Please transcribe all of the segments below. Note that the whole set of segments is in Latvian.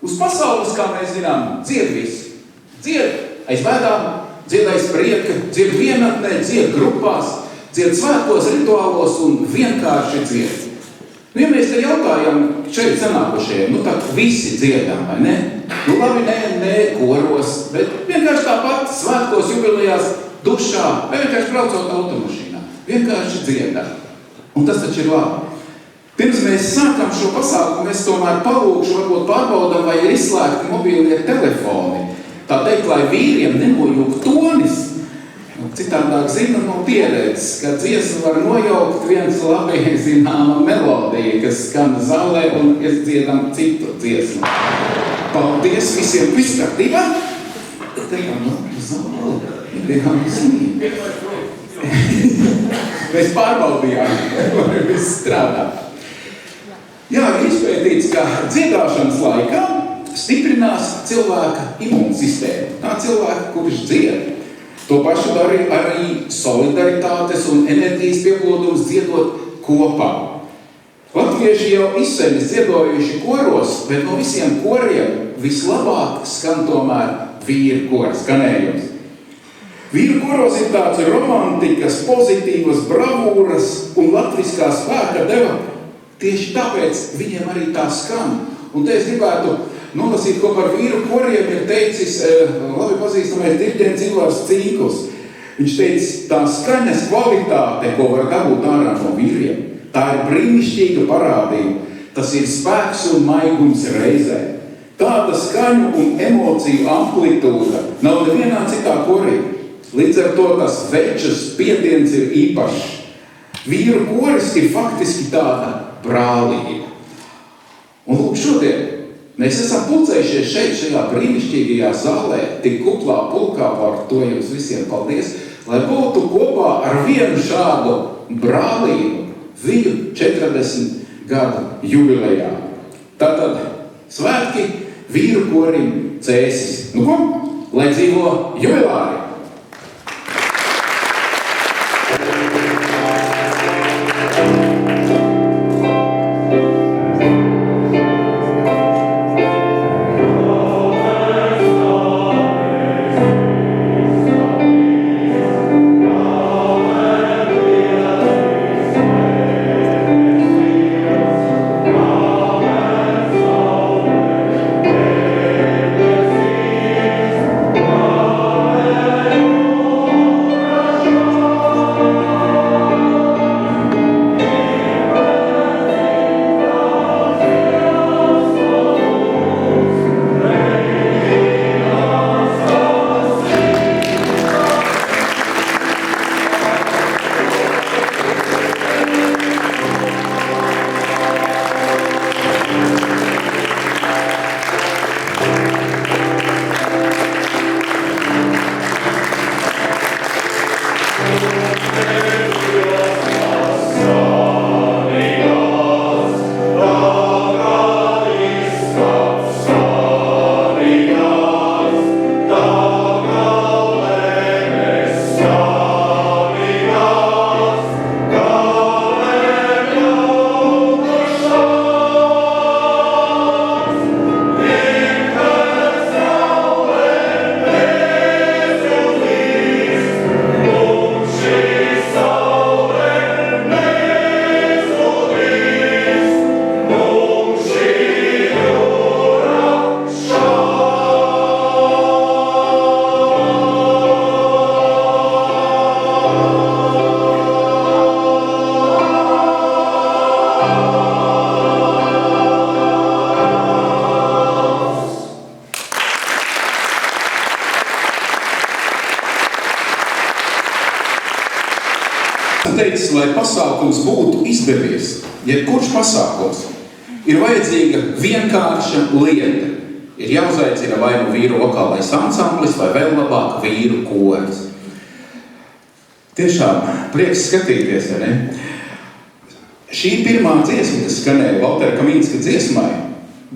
Uz pasaules, kā mēs zinām, dzied visi. Dzied aiz vēdām, dzied aiz prieka, dzied vienatnē, dzied grupās, dzied svētkos, rituālos un vienkārši dzied. Nu, ja mēs te jautājam šeit sanākušajiem, nu tā visi dziedām, vai ne? Nu labi, ne koros, bet vienkārši tāpat svētkos, jubilejās, dušā, vai vienkārši braucot automašīnā. Vienkārši dziedām. Un tas taču ir labi. Pirms mēs sākam šo pasākumu, mēs tomēr palūkšu, varbūt pārbaudam, vai ir izslēgti mobīlie telefoni. Tā teikt, lai vīriem nenojūk tonis. Citādāk zina no pieredzes, ka dziesmu var nojaukt viens labi zināma melodija, kas skan zālē un es dziedam citu dziesmu. Paldies visiem, viss kārtībā. Tajām labi zāle, tajām zinīt. Mēs pārbaudījām, vai viss strādā. Jā, ir izpētīts, ka dziedāšanas laikā stiprinās cilvēka imūnsistēma. Tā cilvēka, kurš dzied. To pašu darīja arī solidaritātes un enerģijas pieplūdums dziedot kopā. Latvieši jau izsenis dziedojuši koros, bet no visiem koriem vislabāk skan tomēr vīru kora skanējums. Vīru koros ir tāds romantikas, pozitīvas bravūras un latviskā spēka deva. Tieši tāpēc viņiem arī tā skan. Un te es gribētu nolasīt, ko par vīru koriem ir teicis labi pazīstamais diriģents Ilvars Cīnkls. Viņš teica, tā skaņas kvalitāte, ko var dabūt ārā no vīriem, tā ir brīnišķīga parādība. Tas ir spēks un maigums reizē. Tāda skaņu un emociju amplitūda nav nevienā citā korī. Līdz ar to tas večas spiediens ir īpašs. Vīru koris ir faktiski tāda brālība. Un lūk, šodien mēs esam pulcējušies šeit, šajā brīnišķīgajā zālē, tik kuplā pulkā, par to jums visiem paldies, lai būtu kopā ar vienu šādu brālību viņu 40 gadu jubilejā. Tātad svētki vīru korim Cēsis. Nu ko? Lai dzīvo jubilāri! Teicis, lai pasākums būtu izdevies, jebkurš pasākums, ir vajadzīga vienkārša lieta. Ir jāuzaicina vai nu vīru vokālais ansamblis, vai vēl labāk vīru koris. Tiešām prieks skatīties, vai ne? Šī pirmā dziesma, kas skanēja Valtera Kamīnska dziesmai,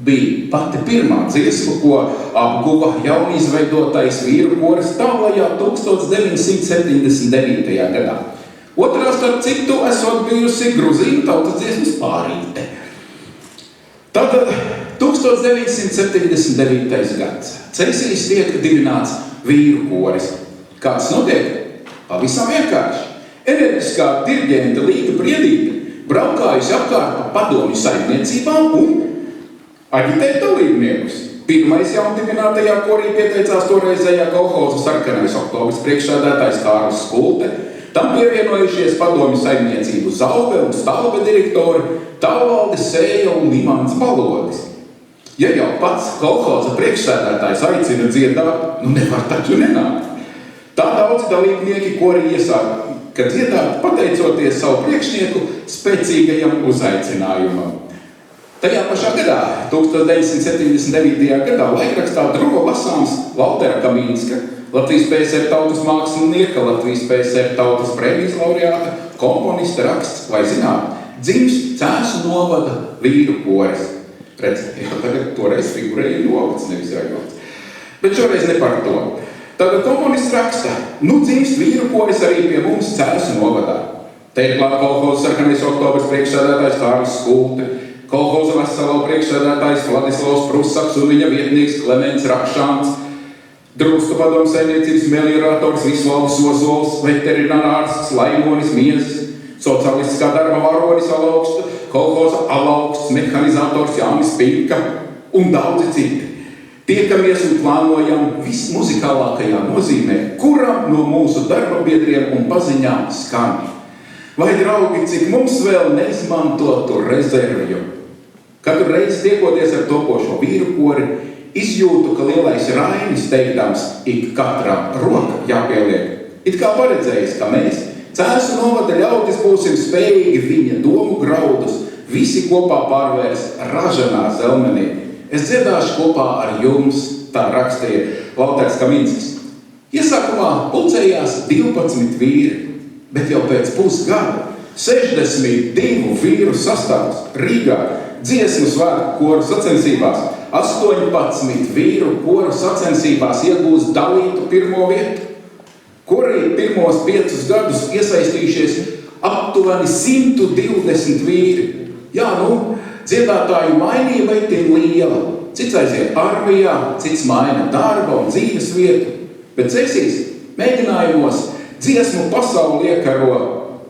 bija pati pirmā dziesma, ko apguva jaunizveidotais vīru koris tālajā 1979. gadā. Otrā, starp citu, esot bijusi Gruzīnu tautas dziesmas pārīte. Tad 1980. 1979. gads. Cēsīs tiek dibināts vīru koris. Kāds notiek? Pavisam vienkārši. Enerģiskā diriģenta Līga Briedīte braukājusi apkārt pa padomju saimniecībām un aģitēja dalībniekus. Pirmais jaundibinātajā korī pieteicās toreizējā kolhoza Sarkanais oktobris priekšsēdētājs Kārlis Skulte. Tam pievienojušies padomju saimniecību Zauve un Stalbe direktori Talvaldis Sēja un Limāns Balodis. Ja jau pats kolhoza priekšsēdētājs aicina dziedāt, nevar taču nenākt. Tā daudzi dalībnieki korī iesāka dziedāt, pateicoties savu priekšnieku spēcīgajam uzaicinājumam. Tajā pašā gadā, 1979. gadā, laikrakstā Druva lasāms Valtera Kamīnska, Latvijas PSR tautas mākslinieka, Latvijas PSR tautas prēmijas laureāta, komponista raksts, vai zināt, dzimst Cēsu novada vīru koris. Redz, jau tagad toreiz figurēja novads, nevis Raigots. Bet šoreiz ne par to. Tagad komponists raksta, dzimst vīru koris arī pie mums Cēsu novadā. Te ir klāt kolhoza Sarkanais oktobris priekšsēdētājs Kārlis Skulte, kolhoza Veselo priekšsēdētājs Vladislavs Prusaks un viņa vietnieks Klemens Rakšāns, Drustu padomu saimniecības meliorators Visvalds Ozols, veterinārārsts Laimonis Miezis, socialistiskā darba varonis Alauksta, kolhoza Alauksts, mehanizators Jānis Pinka un daudzi citi. Tiekamies un plānojam vismuzikālākajā nozīmē, kuram no mūsu darba biedriem un paziņām skan. Vai, draugi, cik mums vēl neizmantotu rezervju? Katru reizi tiekoties ar topošo vīru kori, izjūtu, ka lielais Rainis teikdams ik katram roka jāpieliek. It kā paredzējis, ka mēs, Cēsu novada ļaudis, būsim spējīgi viņa domu graudus visi kopā pārvērst ražanā zelmenī. Es dziedāšu kopā ar jums, tā rakstīja Valters Kamīnskis. Iesākumā pulcējās 12 vīri, bet jau pēc pusgada 62 vīru sastāvs Rīgā dziesmu svētku koru sacensībās, 18 vīru koru sacensībās iegūst dalītu pirmo vietu, kuri pirmos 5 gadus iesaistījušies aptuveni 120 vīri. Jā, dziedātāju mainība ir tik liela. Cits aiziet armijā, cits maina darba un dzīves vietu. Bet Cēsīs mēģinājumos dziesmu pasauli iekaro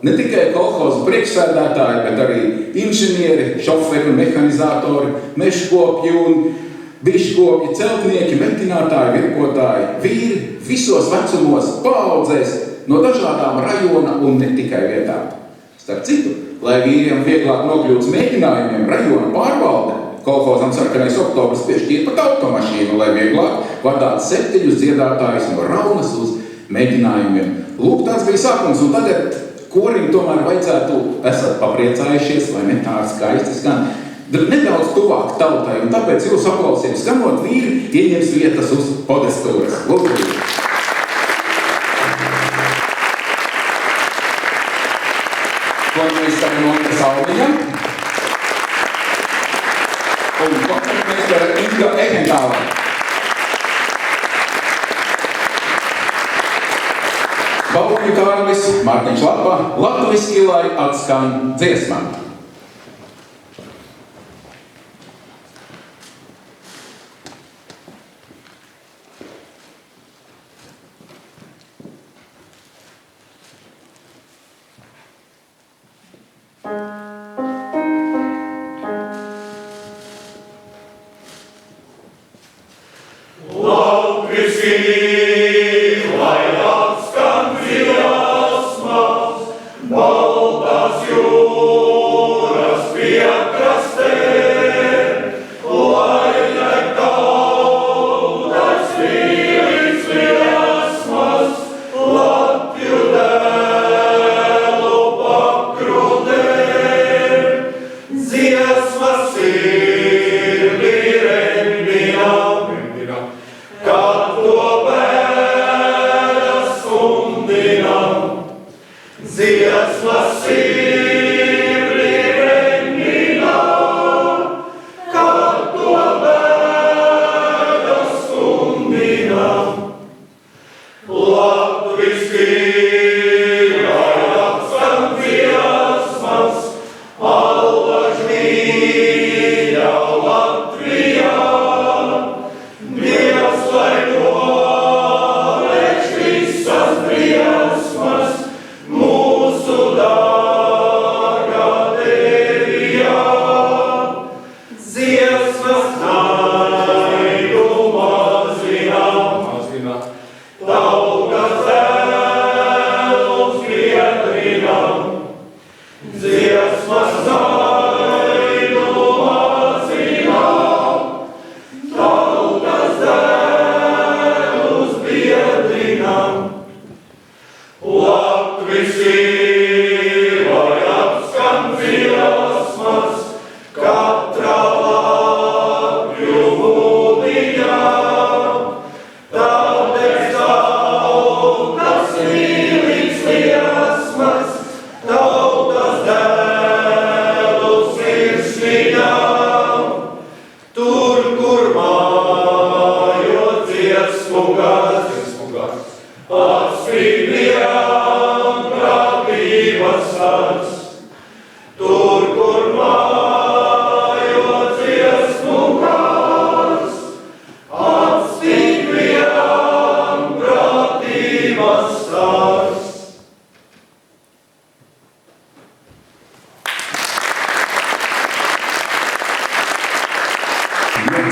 ne tikai kolhoza priekšsēdētāji, bet arī inženieri, šoferi, mehanizatori, mežkopji un biškopji, celtnieki, metinātāji, virpotāji, vīri visos vecumos, paaudzēs no dažādām rajona un ne tikai vietām. Starp citu, lai vīriem vieglāk nokļūts mēģinājumiem, rajona pārvalde kolhozam Sarkanais oktobris piešķīra pat automašīnu, lai vieglāk vadāt 7 dziedātājus no Raunas uz mēģinājumiem. Lūk, tāds bija sākums, un tagad korim tomēr vajadzētu, esat papriecājušies, vai ne tā skaisti skan, nedaudz tuvāk tautai, un tāpēc jūs aplausiem skanot vīri ieņems vietas uz podestūras. Lūdzu! Koncertmeistara Monte Salmiņa un koncertmeistara Inga Ehentāla. Balvņu Kārlis, Mārtiņš Lapa, latviski, lai atskan dziesmā. Latvija!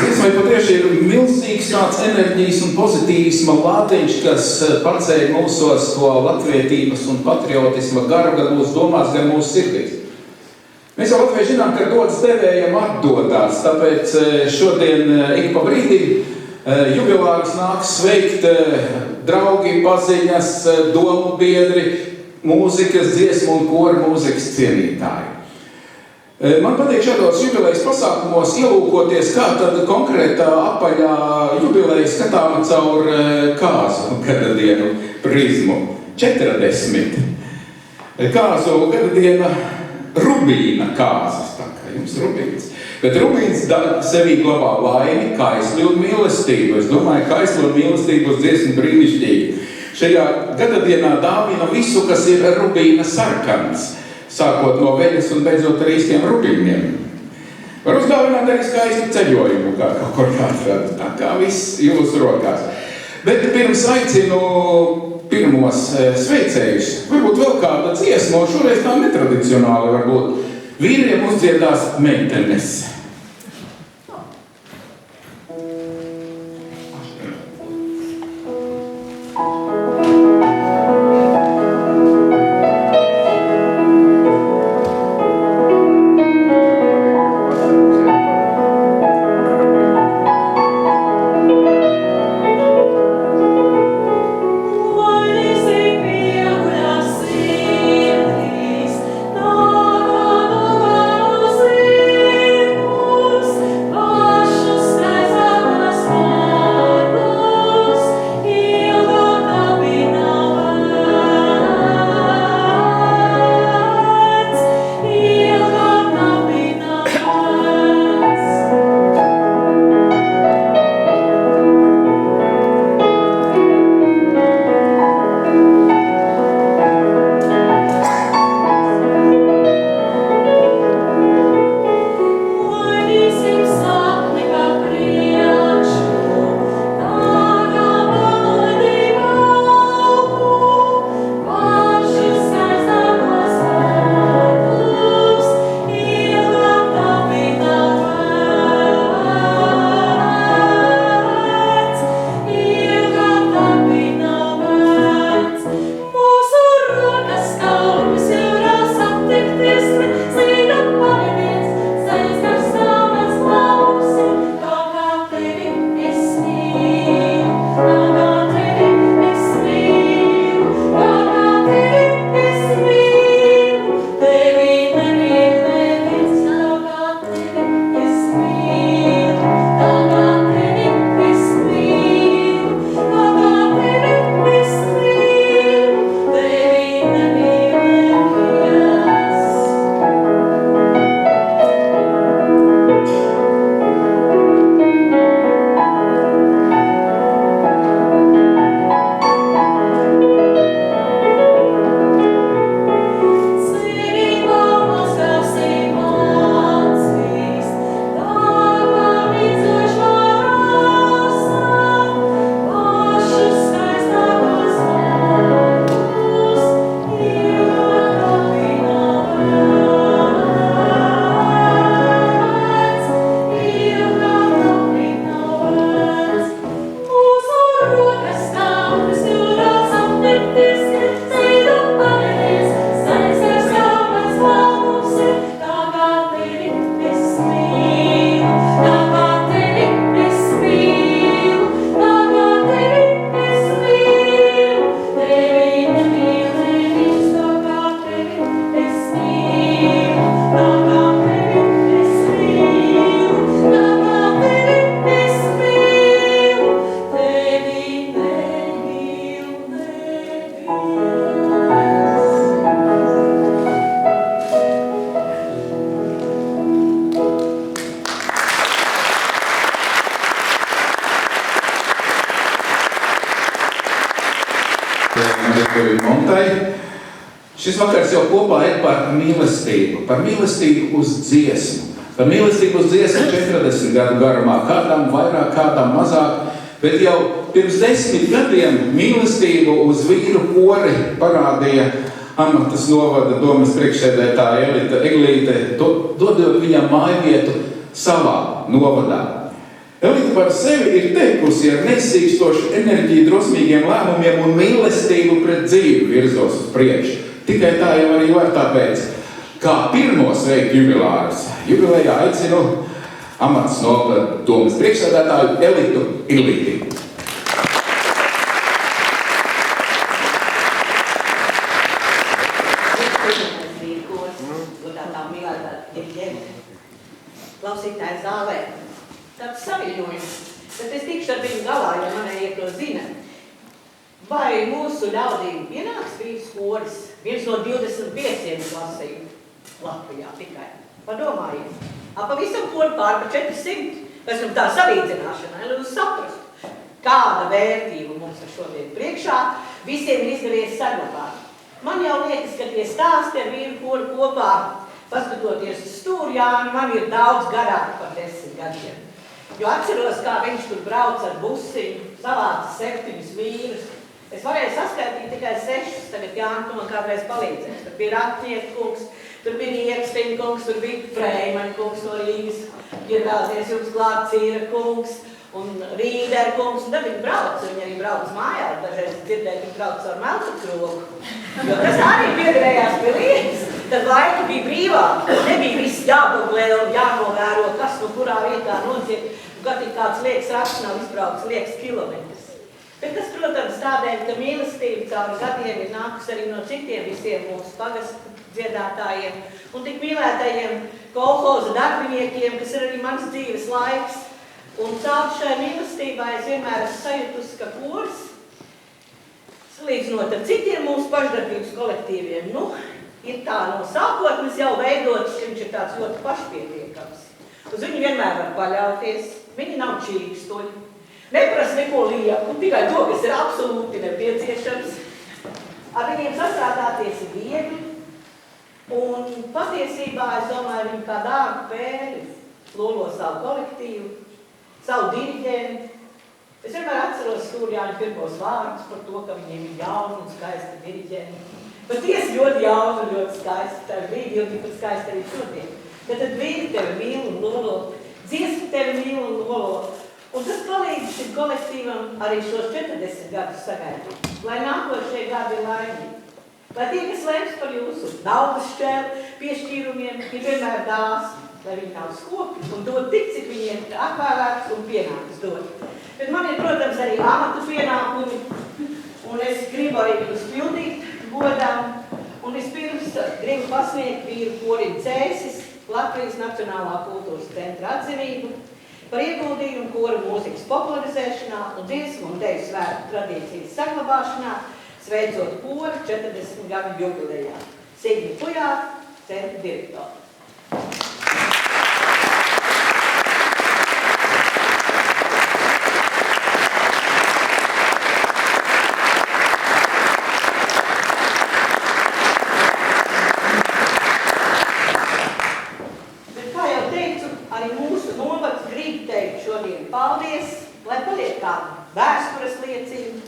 Dziesmai patieši ir milzīgs tāds enerģijas un pozitīvisma lāteņš, kas pacēla mūsos to latvietības un patriotisma garu gan mūsu domās, gan mūsu sirdīs. Mēs jau latvieši zinām, ka dots devējam atdodās, tāpēc šodien ik pa brīdim jubilārus nāks sveikt draugi, paziņas, domu biedri, mūzikas, dziesmu un koru mūzikas cienītāji. Man patīk šādos jubilejas pasākumos ielūkoties, kā tad konkrētā apaļā jubileja skatāma caur kāzu gadadienu prizmu. 40. Kāzu gadadiena Rubīna kāzas, tā kā jums Rubīns. Bet Rubīns sevī glabā laimi, kaisli un mīlestību. Es domāju, kaisli un mīlestību uz dziesmu brīnišķīgi. Šajā gadadienā dāvina visu, kas ir Rubīna sarkans, sākot no veļas un beidzot ar īstiem rubīniem. Var uzdāvināt arī skaistu ceļojumu, kā kaut kur atrada, tā kā viss jūsu rokās. Bet pirms aicinu pirmos sveicējus, varbūt vēl kāda dziesma, un šoreiz tā netradicionāli varbūt. Vīriem uzdziedās meitenes. Oh Šis vakars jau kopā ir par mīlestību uz dziesmu. Par mīlestību uz dziesmu 40 gadu garumā, kādām vairāk, kādām mazāk, bet jau pirms 10 gadiem mīlestību uz vīru kori parādīja Amatas novada domas priekšsēdētāja Elita Eglīte, dodot viņam mājvietu savā novadā. Elita par sevi ir teikusi ar nesīkstošu enerģiju, drosmīgiem lēmumiem un mīlestību pret dzīvi virzos uz priekšu. Tikai tā jau arī var tāpēc, kā pirmo sveikt jubilārus. Jubilējā aicinu Amatas novada domas priekšsēdētāju Elitu Eglīti. Klausītāji zālē. Tāds saviņojums, bet es tikšu ar viņu galā, ja manējie to zina. Vai mūsu ļaudīm pienāks vīrs koris? Viens no 25 klasēju Latvijā tikai. Padomājiet. Pavisam kori pār 400. Pēc tam tā salīdzināšanai, lai jūs saprastu, kāda vērtība mums ir šodien priekšā, visiem ir izdevies saglabāt. Man jau liekas, ka tie stāsti ar vīru kori kopā, paskatoties uz Stūrjāni, man ir daudz garāk par 10 gadiem. Jo atceros, kā viņš tur brauc ar busiņu, savāca 7 vīrus. Es varēju saskaitīt tikai 6, tagad Jāni, tu man kādreiz palīdzēs. Tur bija Ratnieku kungs, tur bija Rieksteņa kungs, tur bija Freimaņa kungs no Rīgas, ievēlties jums klāt Cīra kungs un Rīdera kungs, un tad viņi brauc, viņi arī brauc mājā, dažreiz dzirdēju, viņi brauc ar melcukrogu. Jo tas arī piedarējās pie lietas. Tad laika bija brīvāk, nebija viss jābuglē un jānovēro, kas no kurā vietā notiek, un kad ir kāds liekas raksts nav izbraucis liekas kilometrus. Bet tas, protams, tādēļ, ka mīlestība cauri gadiem ir nākus arī no citiem visiem mūsu pagastu dziedātājiem un tik mīlētajiem kolhoza darbiniekiem, kas ir arī mans dzīves laiks. Un caur šai mīlestībai es vienmēr esmu sajutusi, ka koris, salīdzinot ar citiem mūsu pašdarbības kolektīviem, ir tā no sākotnes jau veidots, ka viņš ir tāds ļoti pašpietiekams. Uz viņu vienmēr var paļauties, viņi nav čīkstuļi, neprasa neko lieku, tikai to, kas ir absolūti nepieciešams. Ar viņiem sastrādāties ir viegli, un patiesībā, es domāju, viņi kā dārgu pēļi lolo savu kolektīvu, savu diriģentu. Es vienmēr atceros Stūrjāņa pirmos vārdus par to, ka viņiem ir jauni un skaisti diriģenti. Patiesi ļoti jauni un ļoti skaisti, tā brīdi jau tikpat skaisti arī šodien. Tad vīri tevi mīl un lolo, dziesmi tevi mīl un lolo. Un tas palīdz šim kolektīvam arī šos 40 gadus sagaidīt, lai nākošie gadi ir laimīgi. Lai tie, kas lems par jūsu naudas šķēlu piešķīrumiem, ir vienmēr dāsni, lai viņi nav skopi un dod tik, cik viņiem ir atvēlēts un pienākas dot. Bet man ir, protams, arī amatu pienākumi, un es gribu arī viņus pildīt godām. Un vispirms gribu pasniegt vīru korim Cēsis, Latvijas Nacionālā kultūras centra atzinību par ieguldījumu koru mūzikas popularizēšanā un dziesmu un deju svētku tradīcijas saglabāšanā, sveicot koru 40 gadu jubilejā. Signi Pujāta, centra direktori. Paldies, lai paliek kāda vēstures liecina,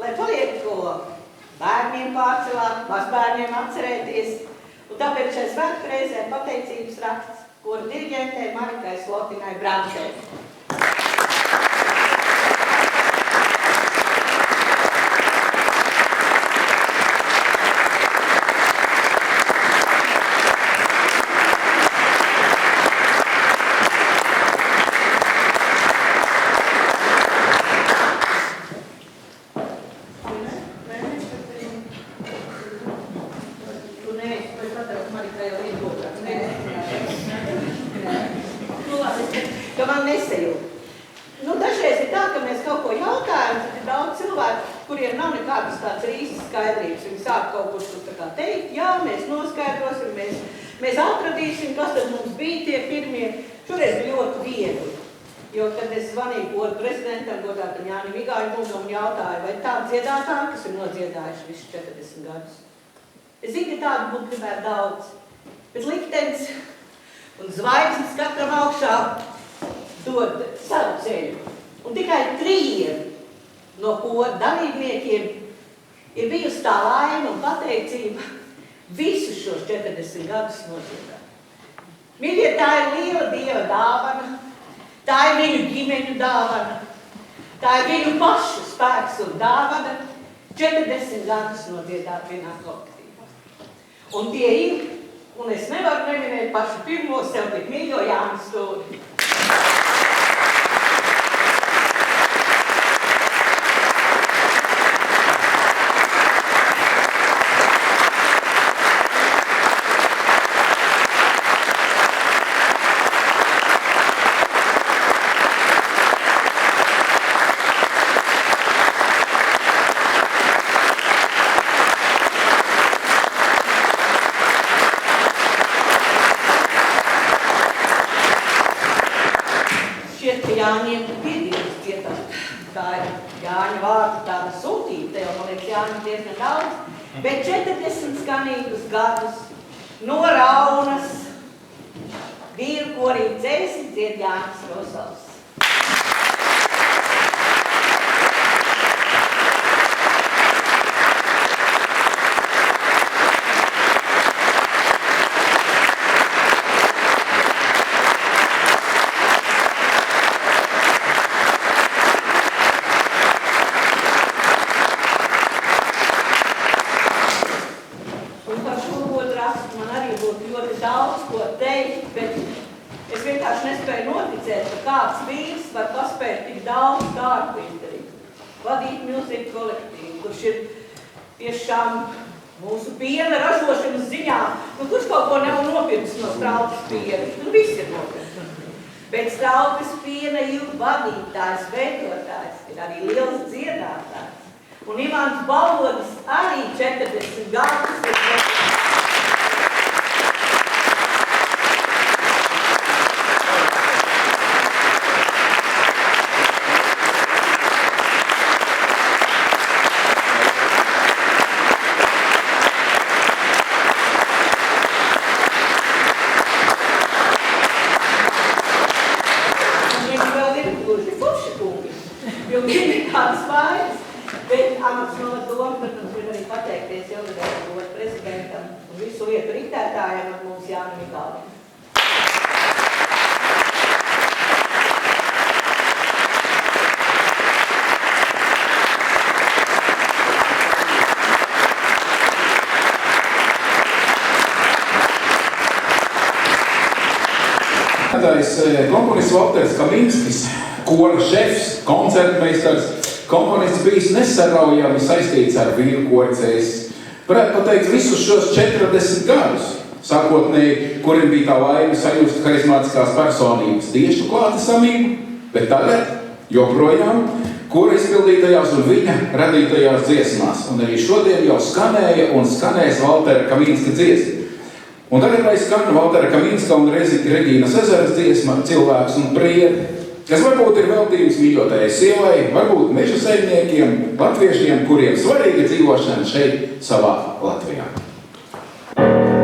lai paliek ko bērniem pārcelāt, mazbērniem atcerēties. Un tāpēc šai svētku reizē pateicības raksts koru diriģentei Marikai Slotinai Brantei. Dažreiz ir tā, ka mēs kaut ko jautājam, tad ir daudz cilvēku, kuriem nav nekādas tāds īstas skaidrības. Viņi sāk kaut kur tā kā teikt, jā, mēs noskaidrosim, mēs atradīsim, kas tad mums bija tie pirmie. Šoreiz bija ļoti viegli, jo, kad es zvanīju koru prezidentam, godātam Jānim Vigāņu kungam un jautāju, vai tādi dziedātāji, kas ir nodziedājuši visus 40 gadus. Es zinu, ka tādu būtu gribētu daudz, bet liktenis un zvaigznes katram augšā dod savu ceļu. Un tikai 3 no kora dalībniekiem ir bijusi tā laime un pateicība visus šos 40 gadus nodziedāt. Mīļie, tā ir liela Dieva dāvana, tā ir viņu ģimeņu dāvana, tā ir viņu pašu spēks un dāvana 40 gadus nodziedāt vienā kolektīvā. Un tie ir, un es nevaru neminēt pašu pirmo sev tik mīļo Jānis Stūri. Jāņiem piedienas dziedāt. Tā ir Jāņa vārda tāda sūtība, tev, man liekas, Jāņa diezgan daudz, bet 40 skanīgus gadus no Raunas vīru korī dzēsi dzied Jānis Rosals. Kāds vīrs var paspēt tik daudz kārtu izdarīt, vadīt milzīgu kolektīvu, kurš ir tiešām mūsu piena ražošanas ziņā, kurš kaut ko nav nopircis no Straupes piena, viss ir nopircis. Bet Straupes piena ir vadītājs, veidotājs, ir arī liels dziedātājs. Un Ivans Balodis arī 40 gadus ir komponists Valters Kaminskis, kora šefs, koncertmeistars, komponists bijis nesaraujami saistīts ar vīru kora dzēsis. Varētu pateikt visus šos 40 gadus, sākotnēji, kuriem bija tā laime sajust harizmātiskās personības tiešu klātesamību, bet tagad joprojām kora izpildītajās un viņa radītajās dziesmās. Un arī šodien jau skanēja un skanēs Valtera Kaminska dziesma. Un tagad lai skan Valtera Kaminska un Regīnas Ezeras dziesma Cilvēks un priede, kas varbūt ir veltījums mīļotajai sievai, varbūt meža saimniekiem, latviešiem, kuriem svarīga dzīvošana šeit savā Latvijā. Thank you.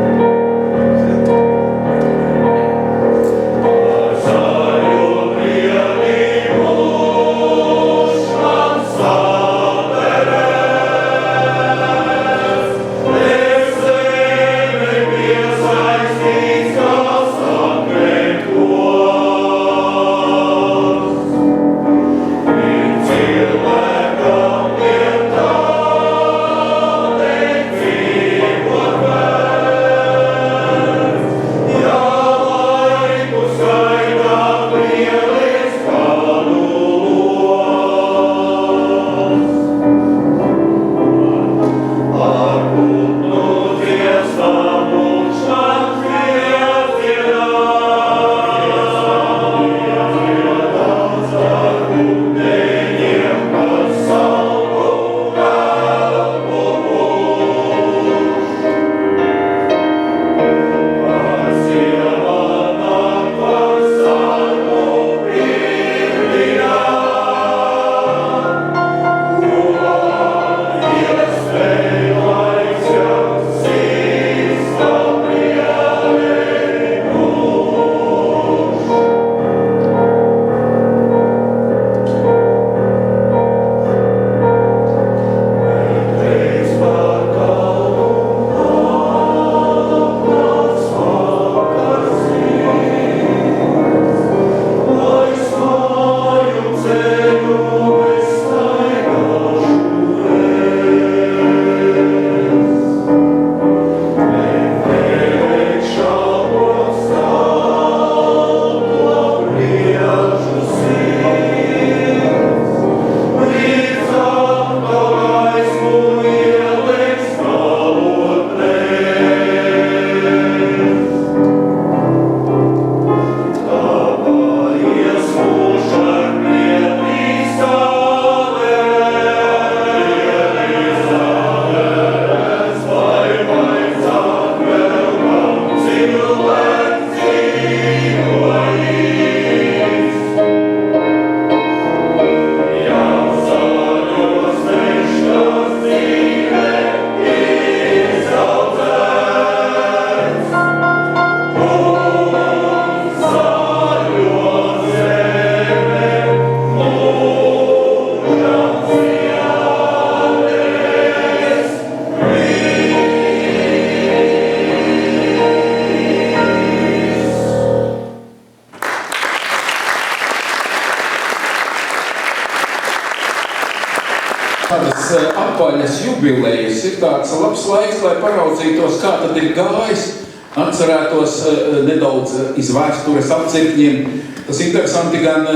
apaļas jubilejas ir tāds labs laiks, lai paraudzītos, kā tad ir gājis, atcerētos nedaudz iz vēstures apcirkņiem. Tas interesanti gan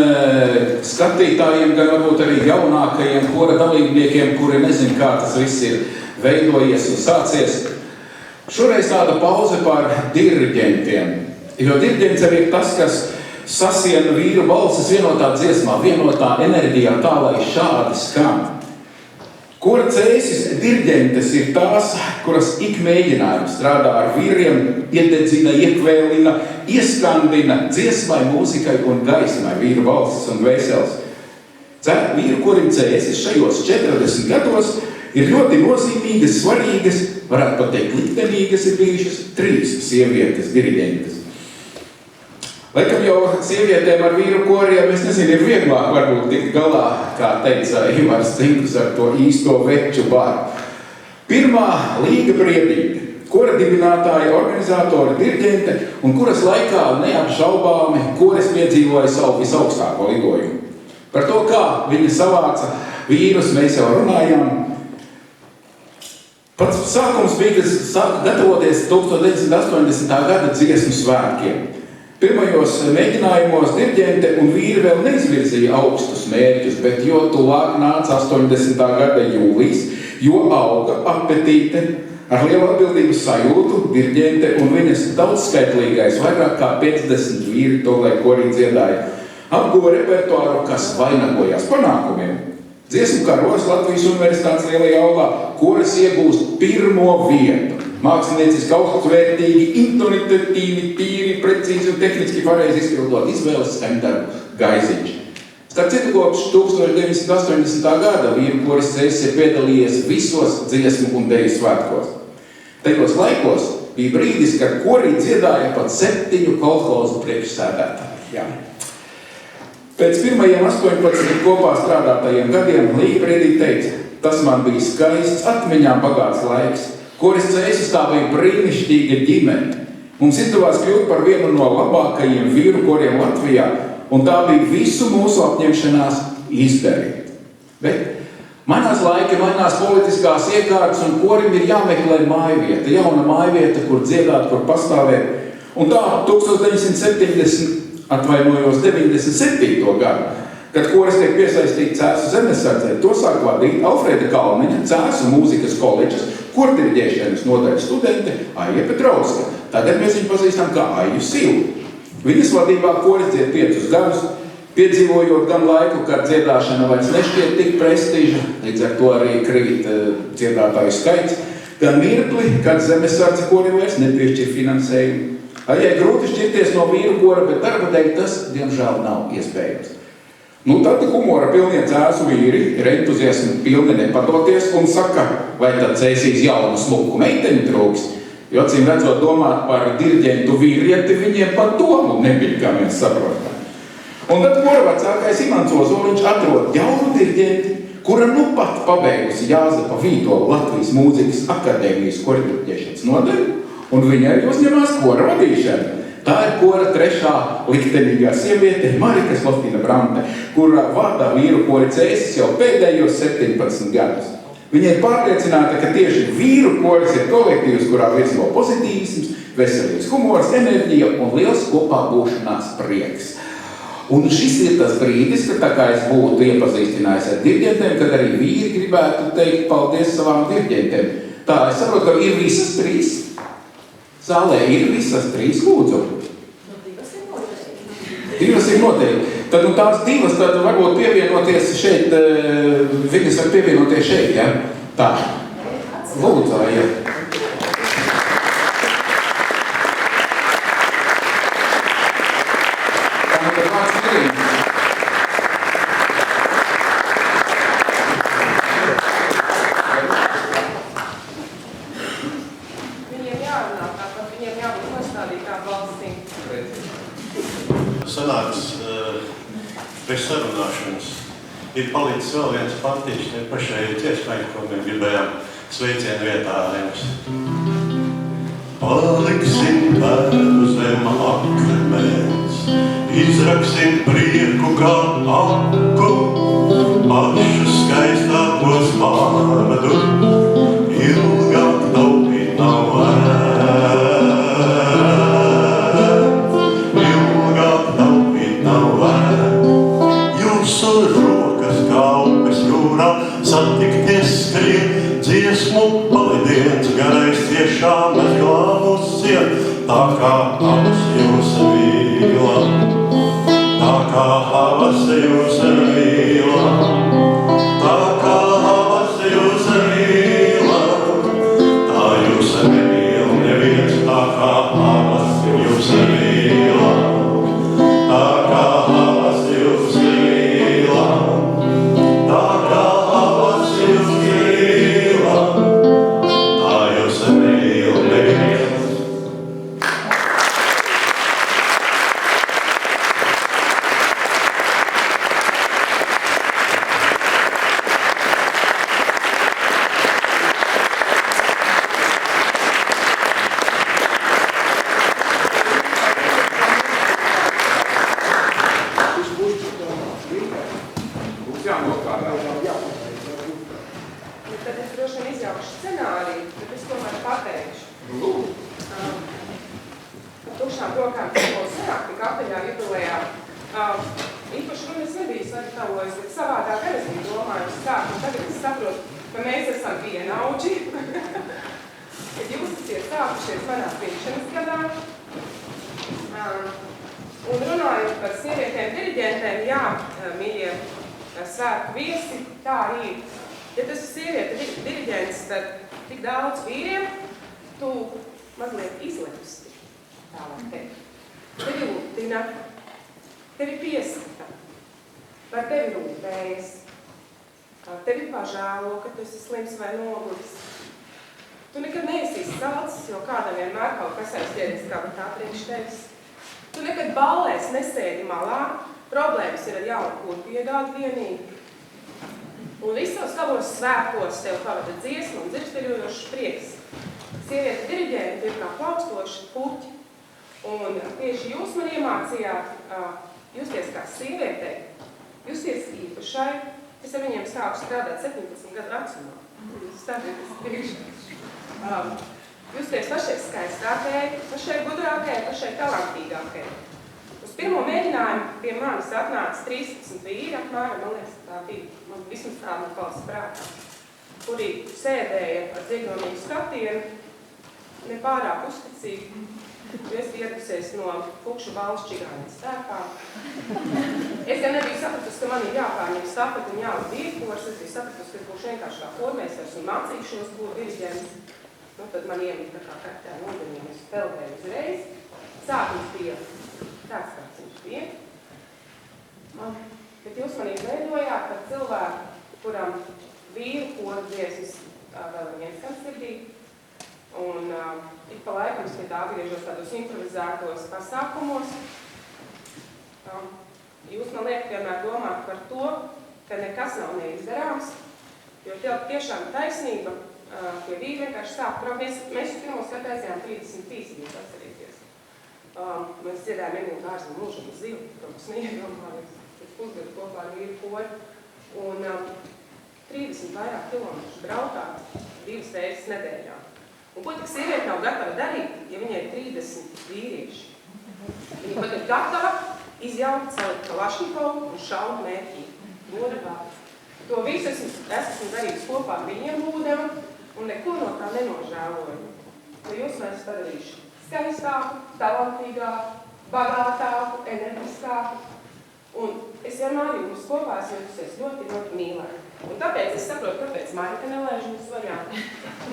skatītājiem, gan varbūt arī jaunākajiem kora dalībniekiem, kuri nezin, kā tas viss ir veidojies un sācies. Šoreiz tāda pauze par diriģentiem, jo diriģents arī ir tas, kas sasiena vīru balsis vienotā dziesmā, vienotā enerģijā tā, lai šādi skan. Kora cēsis diriģentes ir tās, kuras ik mēģinājumi strādā ar vīriem, iededzina, iekvēlina, ieskandina dziesmai, mūzikai un gaismai vīru balsis un dvēseles. Vīru korim cēsis šajos 40 gados ir ļoti nozīmīgas, svarīgas, varētu pat teikt liktenīgas ir bijušas 3 sievietes diriģentes. Laikam jau sievietēm ar vīru koriem, es nezinu, ir vieglāk varbūt tikt galā, kā teica Ivars Cinkus, ar to īsto veču baru. Pirmā Līga Briedīte, kora dibinātāja, organizatora, diriģente un kuras laikā neapšaubāmi koris piedzīvoja savu visaugstāko lidojumu. Par to, kā viņa savāca vīrus, mēs jau runājām. Pats sākums bija, kas gatavoties 1980. gada dziesmu svētkiem. Pirmajos mēģinājumos diriģente un vīri vēl neizvirzīja augstus mērķus, bet jo tuvāk nāca 80. gada jūlijas, jo auga apetīte, ar lielu atbildības sajūtu diriģente un viņas daudzskaitlīgais, vairāk kā 50 vīri to, lai korī dziedāja, apguva repertuāru, kas vainagojās panākumiem. Dziesmu karos Latvijas Universitātes lielajā aulā koris iegūst 1. vietu. Mākslinieciski augstvērtīgi, intonitatīvi, tīri, precīzi un tehniski pareizi izpildot izvēles skaņdarbu Gaiziņš. Starp citu, kopš 1980. gada vīru koris cēsis ir piedalījies visos dziesmu un deju svētkos. Tajos laikos bija brīdis, kad korī dziedāja pat 7 kolhozu priekšsēdētāji. Pēc pirmajiem 18 kopā strādātajiem gadiem Līga Briedīte teica, tas man bija skaists, atmiņām bagāts laiks. Koris cēsis tā bija brīnišķīga ģimene. Mums izdevās kļūt par vienu no labākajiem vīru koriem Latvijā, un tā bija visu mūsu apņemšanās izdarīt. Bet mainās laiki, mainās politiskās iekārtas, un korim ir jāmeklē mājvieta, jauna mājvieta, kur dziedāt, kur pastāvēt. Un tā 97. gadu, kad koris tiek piesaistīts Cēsu zemesardzei, to sāk vadīt Alfreda Kalniņa, Cēsu mūzikas koledžas, kordiriģēšanas nodaļas studente Aija Petrovska. Tagad mēs viņu pazīstam kā Aiju Silvu. Viņas vadībā koris dzied 5 gadus, piedzīvojot gan laiku, kad dziedāšana vairs nešķiet tik prestiža, līdz ar to arī krīt dziedātāju skaits, gan mirkli, kad zemesardze korim vairs nepiešķir finansējumu. Aijai grūti šķirties no vīru kora, bet darba dēļ tas, diemžēl, nav iespējams. Tad humora pilnie Cēsu vīri ir entuziasmi pilni nepadoties un saka, vai tad cēsīs jaunu smuku meiteni trūks, jo acīm redzot domāt par diriģentu vīrieti, viņiem pat domu nebija, kā mēs saprotam. Un tad kora vecākais Imants Ozoliņš atrod jaunu diriģenti, kura nu pat pabeigusi Jāzepa Vītola Latvijas mūzikas akadēmijas kordiriģēšanas nodaļu, un viņa arī uzņemās kora vadīšanu. Tā ir kora 3. liktenīgā sieviete Marika Slofina Brante, kura vada vīru kori cēsis jau pēdējos 17 gadus. Viņa ir pārliecināta, ka tieši vīru koris ir kolektīvs, kurā virsmo pozitīvisms, veselīgs humors, enerģija un liels kopā būšanās prieks. Un šis ir tas brīdis, kad tā kā es būtu iepazīstinājis ar diriģentiem, kad arī vīri gribētu teikt paldies savām diriģentiem. Tā, es saprotu, ka ir visas 3. Zālē ir visas 3, lūdzu. 2 ir noteikti. Tad tās 2, tad varbūt pievienoties šeit, viņas var pievienoties šeit, ja? Tā. Lūdzu, ja. Bez sarunāšanas ir palicis vēl viens partiņš tai pašai dziesmai, ko mēs gribējām sveicienu vietā jums. Paliksim pēdu zem akmens, izraksim prieku kā aku, pašu skaistāko uz vārdu, ilgāk taupīt nav vērts, ilgāk taupīt nav vērts. Jūsu rokas kā upes jūrā, satikties skrien, dziesmu palidiens, garais tiešām bez glāvus ciet, tā kā abas jūs mīla, tā kā abas jūs mīla, tā kā abas jūs mīla, tā jūs nemīl neviens, tā kā abas jūs mīla, tā kā abas jūs mīla, tā kā abas jūs mīla, tā jūs nemīl neviens. Tad es droši vien izjaušu scenāriju, bet es tomēr pateikšu. Tukšām rokām tikko sanāk tik apeļā jubilejā. Īpaši runas nebija sagatavojas, bet savādāk arī es biju domājums tā, un tagad es saprotu, ka mēs esam vienaudži, kad jūs esat sākušies manā pirkšanas gadā. Un runājot par sievietēm diriģentēm, jā, mīļie svētku viesi, tā arī ir. Ja tas ir sieviete diriģents, tad tik daudz vīriem, tu mazliet izlepsti, tā var teikt. Tevi lūtina, tevi pieskata, par tevi rūpējas, tevi pažēlo, ka tu esi slims vai noguris. Tu nekad neesi izsalcis, jo kādam vienmēr kaut kas aizķēries kabatā priekš tevis. Tu nekad ballēs nesēdi malā, problēmas ir ar jaunu kurpu iegādi vienīgi. Un visos tavos svētkos tev pavada dziesma un dzirksteļojošs prieks. Sieviete diriģenti ir kā plaukstoši puķi. Un tieši jūs man iemācījāt justies kā sievietei, justies īpašai. Es ar viņiem sāku strādāt 17 gadu vecumā. Justies pašai skaistākai, pašai gudrākai, pašai talantīgākai. Uz pirmo mēģinājumu pie manis atnāca 13 vīri, apmēram, man liekas, tā bija, man vismaz tāda man valsts prātā, kuri sēdēja ar dziednomīgu skatienu, nepārāk uzticīgi, jo es biju ieradusies no Fukšu balvas čigāņas stērpā. Es gan nebiju sapratusi, ka man ir jāpārņem stafeti un jāuz vīrkors, es biju sapratusi, ka būšu vienkārši kā formēsers un mācīšanos būt diriģents. Nu, tad man iemīt tā kā kartē nodeniem, es peldēju uzreiz. Sākums bija tāds, kāds viņš bija. Bet jūs man izveidojāt par cilvēku, kuram vīru koru dziesmas vēl ir vienskan sirdī. Un ik pa laikam es pie tā atgriežos tādos improvizētos pasākumos. Jūs man liekat vienmēr domāt par to, ka nekas nav neizdarāms, jo tev tiešām taisnība, pie vīri vienkārši sāk braukt. Mēs pirmo skatu aizjām 33, jūs atcerieties. Mēs dziedājām Emīlu Dārzu mūžam zilu, protams, neiedomājies, pēc pusgadu kopā ar vīru koru. Un 30 vairāk kilometru braukāt 2 reizes nedēļā. Un ko tik sieviete nav gatava darīt, ja viņai ir 30 vīrieši? Viņa pat ir gatava izjaukt savu Kalašņikovu un šaut mērķī. To visu esmu darījis kopā ar viņiem būdam un neko no tā nenožēloju. Jo jūs mēs padarīšu skaistāku, talantīgāku, bagātāku, energiskāku. Un es vienmēr jums kopā esmu jutusies ļoti, ļoti mīlēt. Un tāpēc es saprotu, kāpēc Marika nelaiž mums vaļā.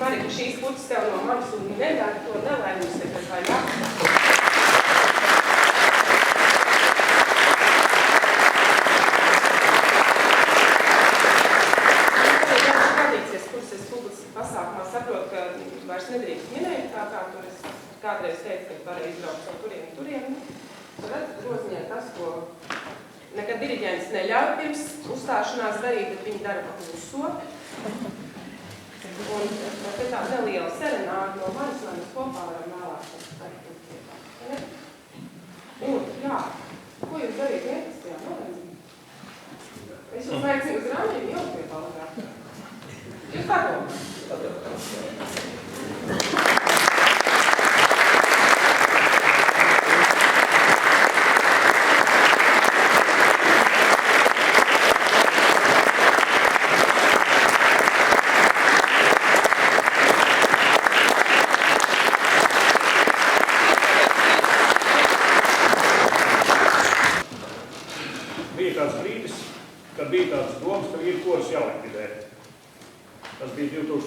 Marika, šīs puķis tev no manis un nedara to nelaiž mums nekad vaļā. Pasākumā saprotu, ka vairs nedrīkst minēt tā kā tur es kādreiz teicu, ka varēja izbraukt savu turieni. Tad groziņā tas, ko nekad diriģents neļauj pirms uzstāšanās darīt, bet viņi dara pat mūsu. Un te tā neliela serenāda no manis, lai mēs kopā varam vēlāk. Un, jā, ko jūs darīt 11. novembrī? Es jūs aicinu uz rāmību jau pie palagā.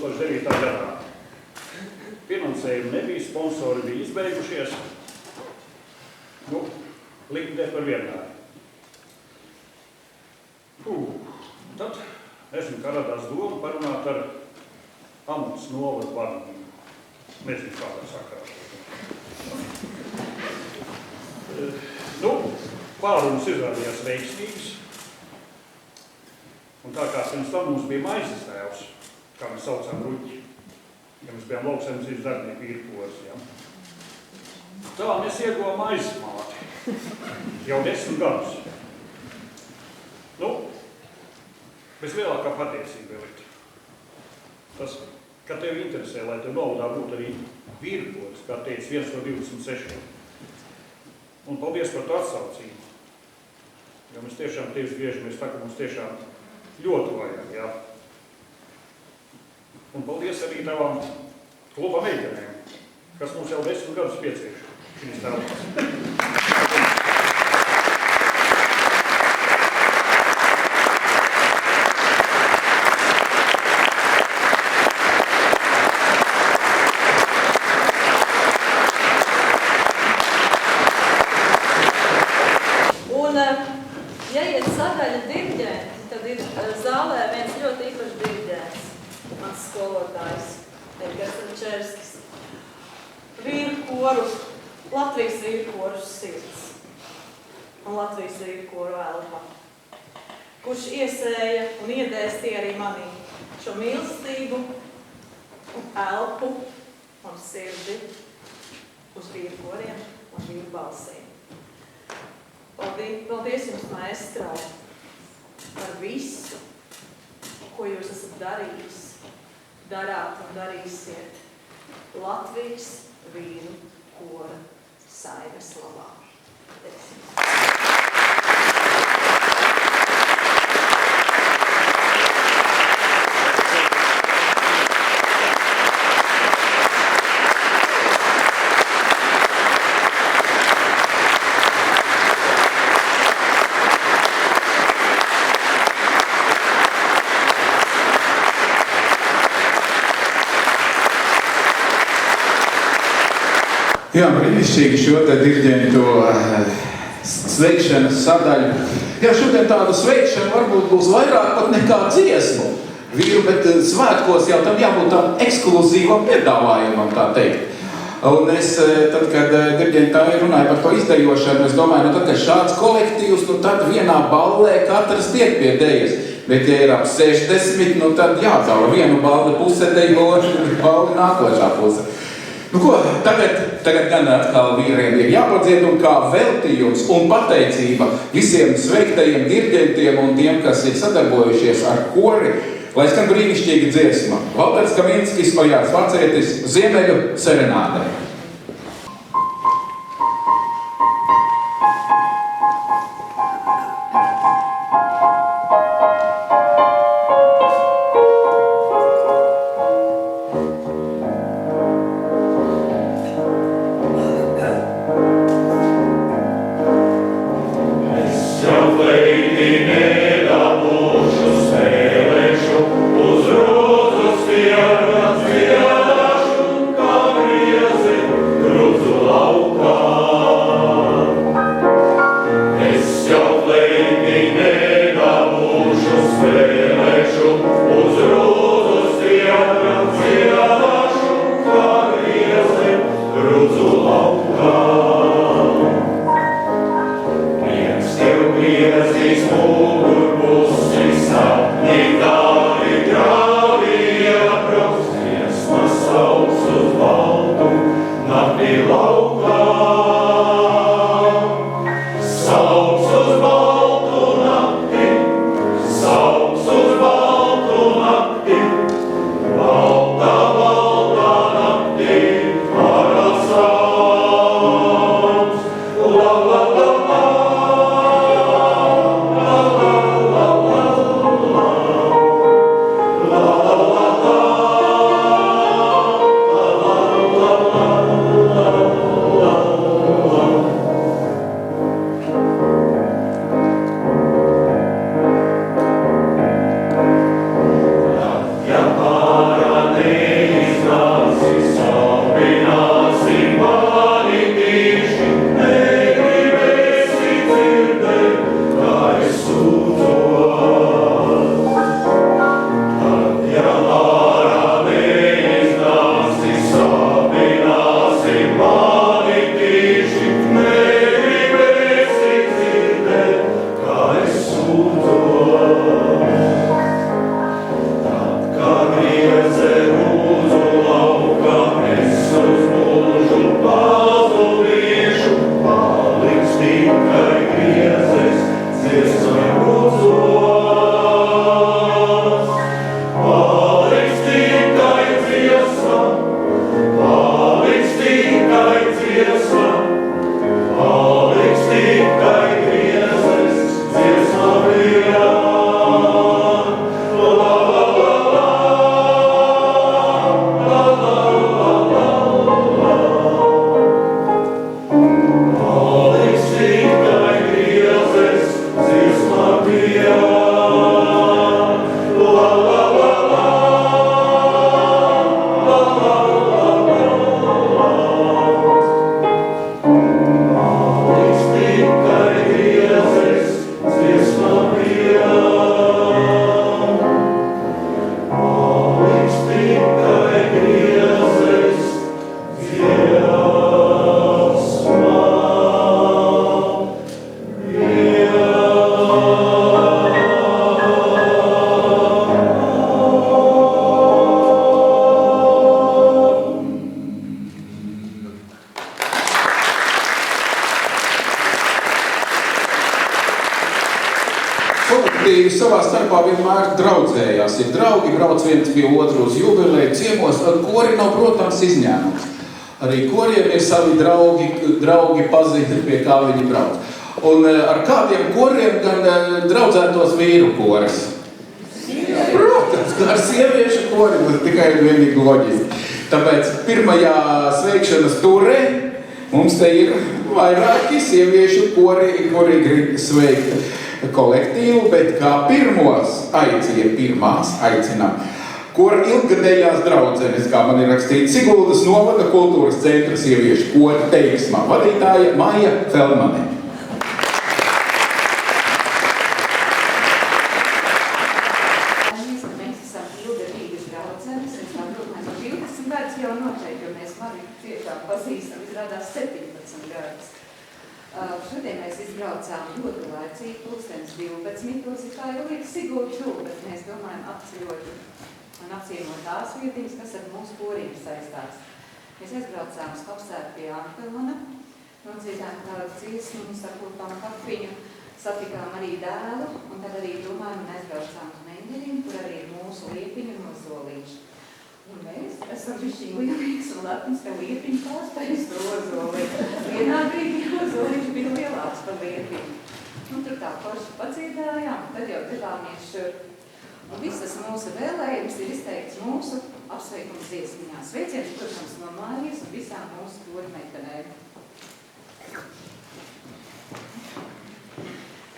2009. gadā. Finansējumi nebija, sponsori bija izbeigušies. Nu, likvidēt par vienmēr. Tad esmu kā radās doma parunāt ar Amutas novadu vadību. Nezinu, kādā sakarā. Pārunas izrādījās veiksmīgas. Un tā kā pirms tam mums bija maizes tēvs, kā mēs saucām Ruķi, ja mēs bijām lauksaimniecības darbinieki Vīrkos, ja. Tā mēs ieguvām maizes māti. Jau 10 gadus. Vislielākā patiesība ir tas, ka tev interesē, lai tev novadā būtu arī Vīrkots, kā teica, 1 no 26. Un paldies par to atsaucību. Jo mēs tiešām tieši griežamies tā, ka mums tiešām ļoti vajag, jā. Un paldies arī tavām kluba meitenēm, kas mums jau 10 gadus piecieš šīs telpās. Ja ir sadaļa diriģenti, tad ir zālē viens ļoti īpašs diriģents, mans skolotājs, Edgars Račerskis. Vīrkoru, Latvijas vīrkoru sirds un Latvijas vīrkoru elpa, kurš iesēja un iedēstīja arī manī šo mīlestību un elpu un sirdi uz vīrkoriem un vīru balsīm. Paldies jums, maestro, par visu, ko jūs esat darījis, darāt un darīsiet Latvijas vīru kora saimes labā. Jā, brīnišķīgi šo te diriģentu sveikšanas sadaļu. Jā, šodien tādu sveikšanu varbūt būs vairāk pat nekā dziesmu vīru, bet svētkos jau tam jābūt tam ekskluzīvam piedāvājumam, tā teikt. Un es, tad, kad diriģentāji runāja par to izdejošanu, es domāju, tad, kad šāds kolektīvs, tad vienā ballē katrs tiek pie dejas. Bet, ja ir ap 60, tad jācaur vienu balli puse dejo, balli nākošā puse. Ko, tagad gan atkal vīriem ir jāpadzied un kā veltījums un pateicība visiem sveiktajiem diriģentiem un tiem, kas ir sadarbojušies ar kori, lai skan brīnišķīga dziesma. Valters Kaminskis, Ojārs Vacētis, Ziemeļu serenādē. Tev griezīs mūgur pusi savu. kolektīvi savā starpā vienmēr draudzējās. Ir draugi brauc viens pie otru uz jubileju ciemos, kori nav, protams, izņēmums. Arī koriem ir savi draugi pazīti, pie kā viņi brauc. Un ar kādiem koriem gan draudzētos vīru koris? Protams, kā ar sieviešu kori, tas tikai ir vienīgi loģiski. Tāpēc pirmajā sveikšanas turē mums te ir vairāki sieviešu kori, kuri grib sveikt kolektīvu, bet kā pirmās aicinām. Kora ilgadējās draudzenes, kā man ir rakstīts, Siguldas novada kultūras centra sieviešu kora teiksmā vadītāja Maija Feldmane. Mēs esam ilgadīgas draudzenes, es domāju, ka 20 gadus jau noteikti, jo mēs mani tiešām pazīstam, izrādās 17 gadus. Šodien mēs izbraucām ļoti laicīgi, 12. Tā ir lieta Sigulda tuvu, bet mēs domājam apceļot un apciemot tās vietiņas, kas ar mūsu koriem saistās. Mēs aizbraucām uz kapsētu pie Antona, nodziedām tādu dziesmu, sakopām kafiņu, satikām arī dēlu, un tad arī domājam un aizbraucām uz Meņģerim, kur arī ir mūsu liepiņu un ozolīši. Un mēs esam višķi lielīgs un lepns, ka liepiņu pārspējas to ozolī. Vienā brīdī ozolīši bija lielāks par liepiņu. Un tur tā paši padziedājām, tad jau devāmies šurp. Un visas mūsu vēlējums ir izteikts mūsu apsveikums dziesmiņā. Sveiciens, protams, no Mājas un visām mūsu kori meitenēm.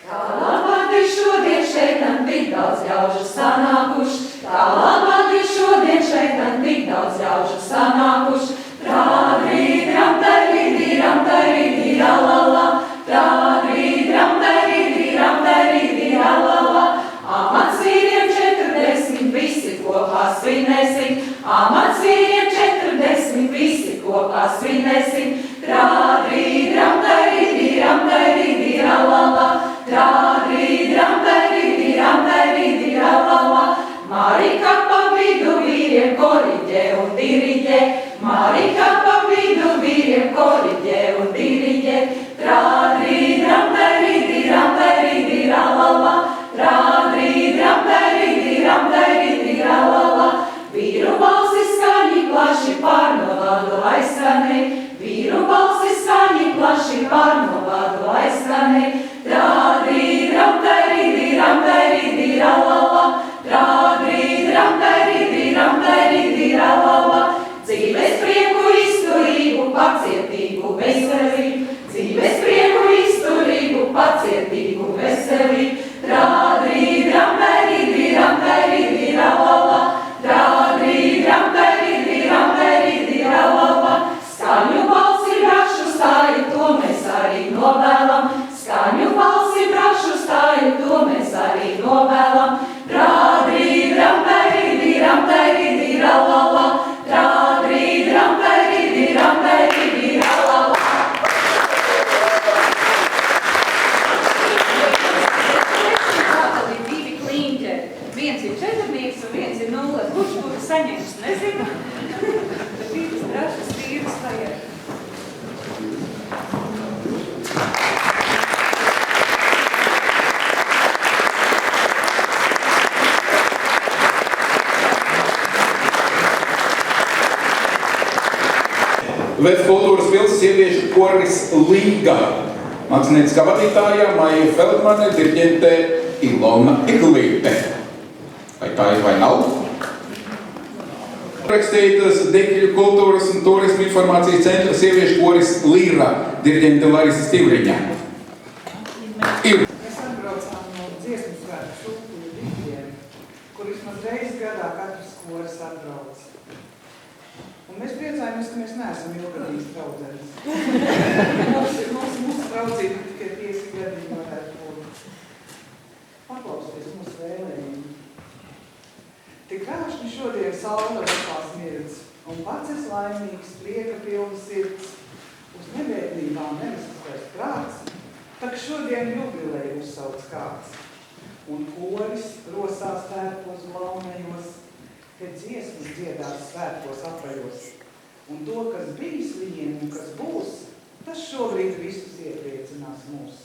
Kā labāk ir šodien šeit un tik daudz ļaužu sanākuši, kā labāk ir šodien šeit un tik daudz ļaužu sanākuši, trādrīdram, taridīram, taridīralala, trādrīdram, taridīram, taridīralala, amatsvīriem 40 visi kopā svinēsim, amatsvīriem 40 visi kopā svinēsim, trādrīdram, taridīram, taridīralala, trādrīdram, taridīram, taridīralala, Marika pa vidu vīriem koriģē un diriģē, Marika pa vidu vīriem koriģē un diriģē, trādrīdram, taridīram, taridīralala, trādrīdram, taridīram, taridīralala, vīru balsis skaņi plaši pārnovādu aizskanē, vīru balsis skaņi plaši pārnovādu aizskanē, trādrīdram, taridīram, taridīralala, trādrīdram, taridīram, taridīralala, dzīves prieku izturību, pacietību, veselību, dzīves prieku izturību, pacietību, veselību, trādrīdram, taridīram, taridīralala, trādrīdram, taridīram, taridīralala, skaņu balsi brašu stāju, to mēs arī novēlam, skaņu balsi brašu stāju, to mēs arī novēlam, trādrīdram, taridīram, taridīralala, trādrīdram, taridīram, taridīralala. Tātad ir divi kliņķeri. Viens ir 4 un viens ir 0. Kurš kuru saņems, nezinu. Bet divas brašas tīras vajag. Vēst kultūras pilsas sieviešu koris Līga. Mākslinieciskā vadītājā Maija Feldmane, diriģente Ilona Iglīte. Vai tā ir vai nav? Rakstītas Dekļu kultūras un turismu informācijas centra sieviešu koris Līra, diriģente Larisa Stivriņa. Mēs atbraucām no dziesmu svētku Šūkuļu Digiem, kur vismaz reizi gadā katrs koris atbrauc. Un mēs priecājamies, ka mēs neesam ilgadīgas draudzenes. Mūsu draudzība tikai 5 gadīgi varētu būt. Paklausties mūsu vēlējumu. Tik krāšņi šodien saule lepās mirdz, un pats es laimīgs, prieka pilna sirds, uz nevētlībām neviskais prāts, tak šodien jubileju uzsauc kāds. Un koris rosās tērpos launējos, kad dziesmas dziedās svētkos apaļos. Un to, kas bijis viņiem un kas būs, tas šobrīd visus iepriecinās mūs.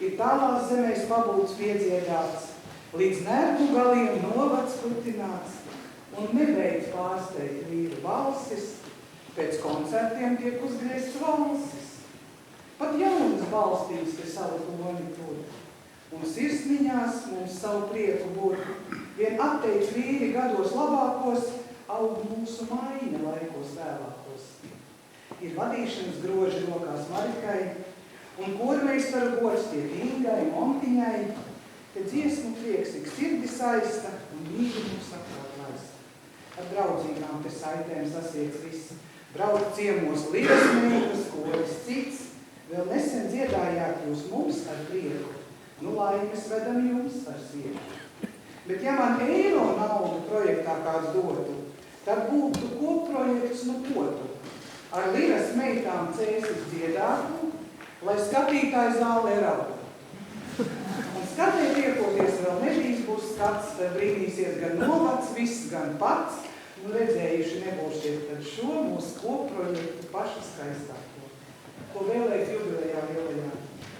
ir tālās zemēs pabūts piedziedāts, līdz nervu galiem novads kutināts, un nebeidz pārsteigt vīru balsis, pēc koncertiem tiek uzgriezts valsis. Pat jaunas balstīs pie savu toni tur, un sirsniņās mums savu prieku burku, vien atteic vīri gados labākos, aug mūsu maiņa laikos vēlākos. Ir vadīšanas groži rokās Marikai, un kormeistaru gods tiek Ingai, Montiņai, te dziesmu prieks tik sirdi saista, un mīļi mums atkal laista. Ar draudzīgām te saitēm sasiec viss, brauc ciemos lietas meitas, koris cits, vēl nesen dziedājāt jūs mums ar prieku, nu laikas vedam jums ar sieku. Bet ja man eiro naudu projektā kāds dotu, tad būtu kopprojekts nu potu. Ar liras meitām cēsis dziedātu, lai skatītāji zālē raudu. Un skatē tiekoties vēl nebīs būs skats, tad brīnīsies gan novads viss, gan pats, un redzējuši nebūšiet tad šo mūsu kopprojektu pašu skaistāko. Ko vēlēt jubilejā lielajā,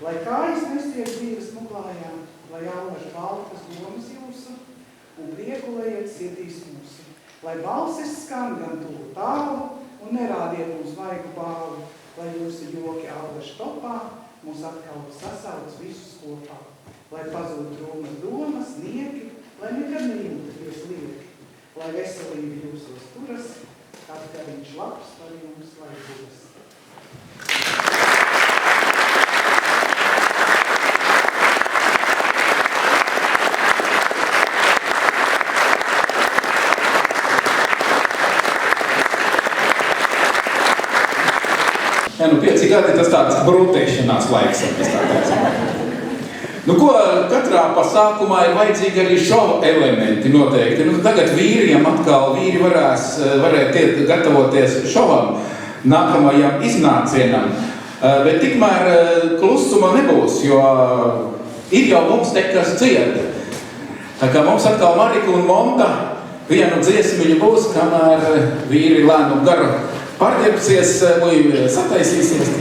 lai kājas nestiet dzīves muklājām, lai jaunaši baltas domas jūsu, un prieku lejiet sirdīs mūsu. Lai balsis skan gan tuvu tālu, un nerādiet mums vaigu bālu, lai jūsu joki augaši topā, mūs atkal sasauc visus kopā. Lai pazūd drūmas domas, nieki, lai nekad nejūtaties lieki, lai veselība jūsos turas, kad viņš labs par jums lai turas. Ja, 5 gadi tas tāds brūtēšanās laiks. Ko katrā pasākumā ir vajadzīgi arī šova elementi noteikti. Tagad vīriem atkal vīri varētu gatavoties šovam, nākamajam iznācienam. Bet tikmēr klusuma nebūs, jo ir jau mums te kas dzied. Tā kā mums atkal Marika un Monta vienu dziesmiņu būs, kamēr vīri lēnu garu pārģērbsies vai sataisīsies.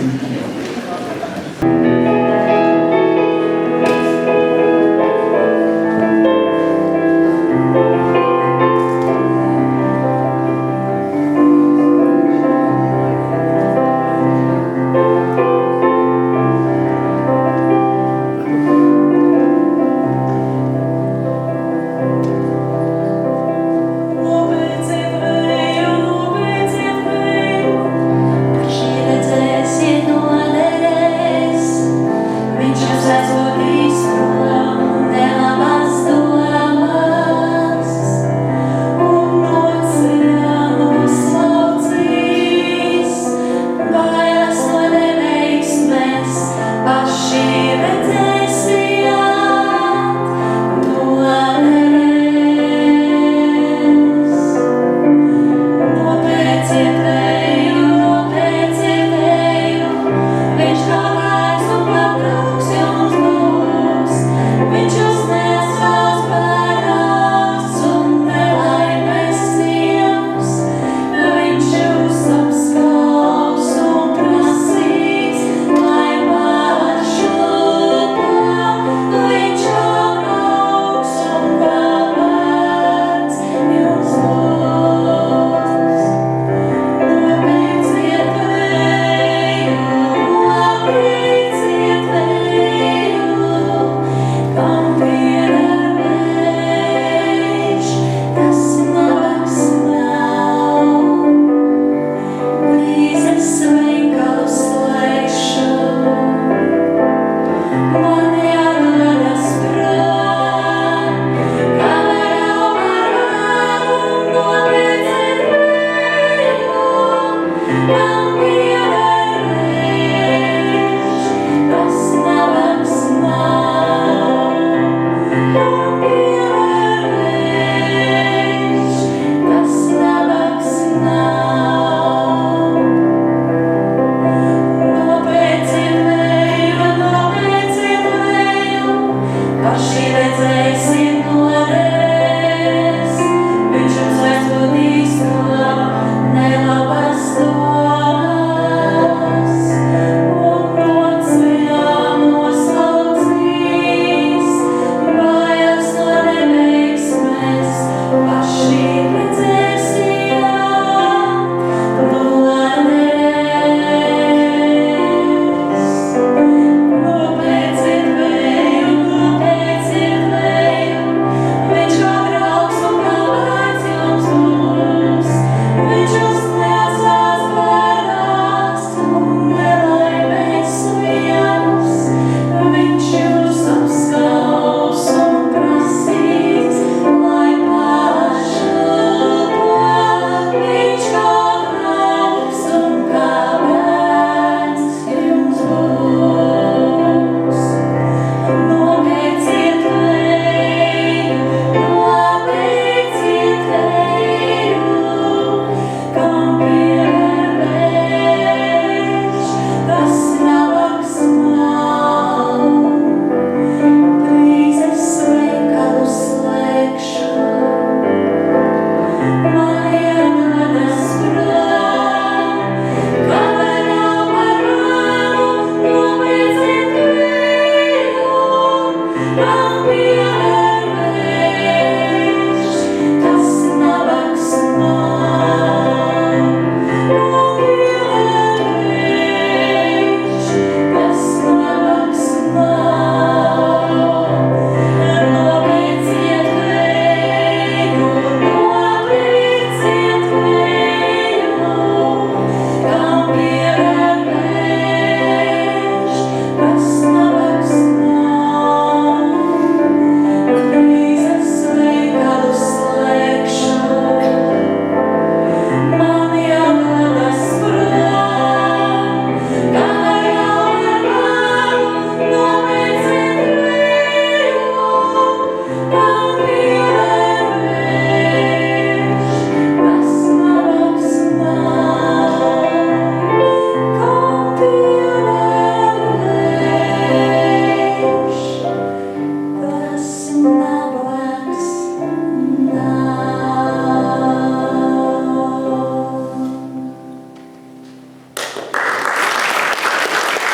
Redzēsiet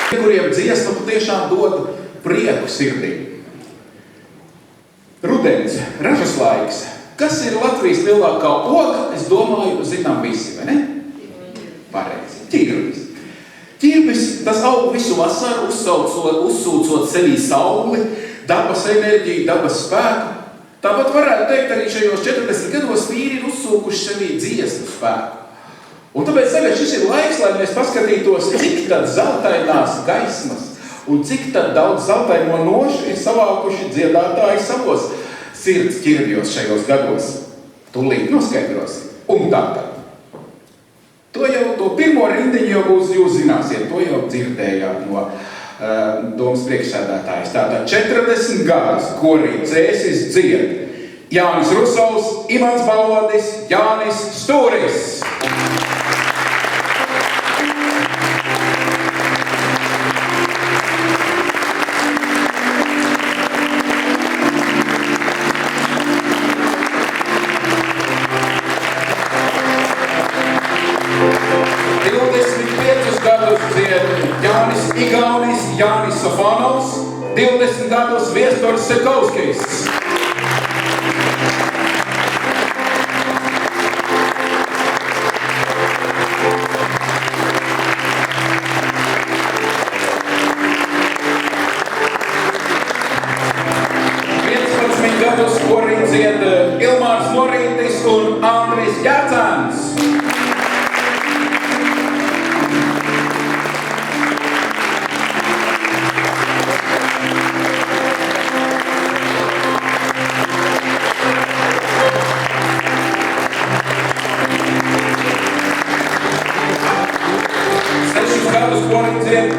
kuriem dziesma patiešām dod prieku sirdī. Rudens, ražas laiks. Kas ir Latvijas lielākā oga? Es domāju, zinām visi, vai ne? Pareizi. Ķirbis. Ķirbis, tas aug visu vasaru, uzsūcot sevī sauli, dabas enerģiju, dabas spēku. Tāpat varētu teikt, arī šajos 40 gados vīri ir uzsūkuši sevī dziesmu spēku. Un tāpēc tagad šis ir laiks, lai mēs paskatītos, cik tad zeltainās gaismas un cik tad daudz zeltaino nošu ir savākuši dziedātāji savos sirds ķirbjos šajos gados. Tūlīt noskaidrosim. Un tātad. To pirmo rindiņu jau būs, jūs zināsiet, to jau dzirdējāt no domas priekšsēdētājas. Tātad 40 gadus korī Cēsis dzied Jānis Rusovs, Imants Balodis, Jānis Stūris. Jānis Sofonovs, 20 gadus Viesturs Sekovskis. Gadus korī dzied Ilmārs Morītis un Andris Jācāns.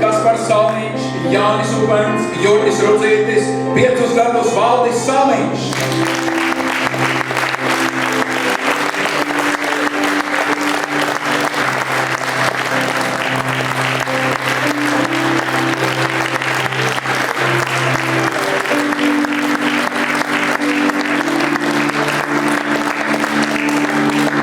Kaspars Salniņš, Jānis Upens, Jurģis Rudzītis, 5 gadus Valdis Salniņš.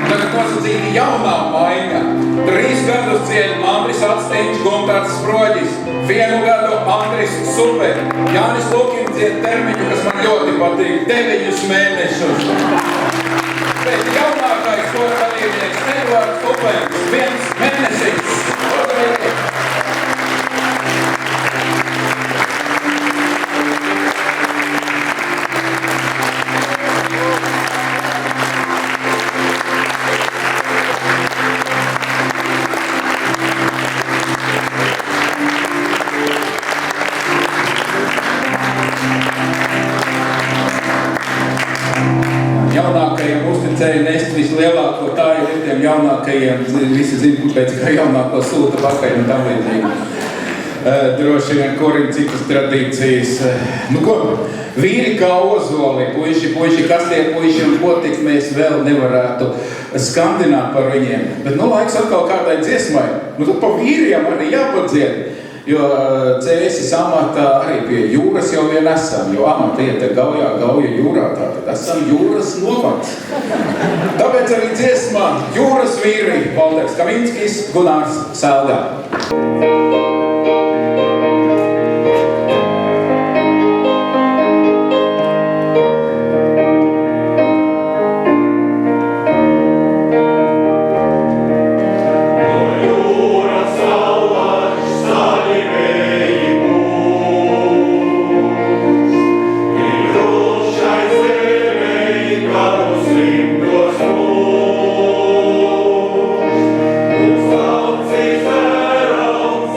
Tagad nosacīti jaunā maiņa. 3 gadus dzied Andris Atstiņš, Guntārs Sproģis, 1 gadu Andris Super. Jānis Lukin dzied termiņu, kas man ļoti patīk, 9 mēnešus. Bet jaunākais kora dalībnieks Eduards Upens, 1 mēnesis. Jaunākajiem uzticēja nest vislielāko tāju ir tiem jaunākajiem, visi zina, pēc kā jaunāko sūta pakaļ un tam līdzīgi. Droši vien korim citas tradīcijas. Nu ko, vīri kā ozoli, puiši, kas tie puiši un ko tik mēs vēl nevarētu skandināt par viņiem. Bet laiks atkal kādai dziesmai. Tad pa vīriem arī jāpadzied. Jo Cēsis amatā arī pie jūras jau vien esam, jo amata iet gauja jūrā, tātad esam jūras novads. Tāpēc arī dziesmā Jūras vīri, Valdeks Kaminskis, Gunārs Sēldā. Mums tauts izvērams,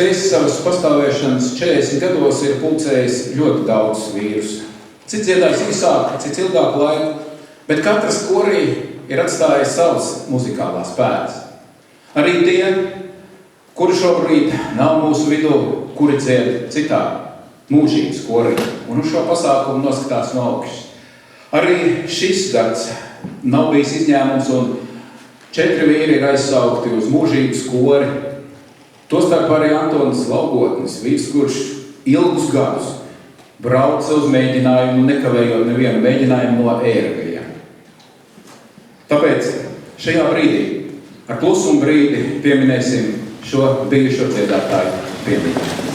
Cēsis savas pastāvēšanas 40 gados ir pulcējis ļoti daudz vīrus. Cits dziedājis īsāk, cits ilgāku laiku, bet katrs korī ir atstājis savas muzikālās pēdas. Arī tie, kuri šobrīd nav mūsu vidū, kuri dzied citā mūžības korī, un uz šo pasākumu noskatās no augšas. Arī šis gads nav bijis izņēmums, un 4 vīri ir aizsaukti uz mūžības kori. Tostarp arī Antonis Laugotnis, vīrs, kurš ilgus gadus brauca uz mēģinājumu, nekavējot nevienu mēģinājumu no ērgļiem. Tāpēc šajā brīdī, ar klusumu brīdi, pieminēsim šo bijušo dziedātāju piemiņu.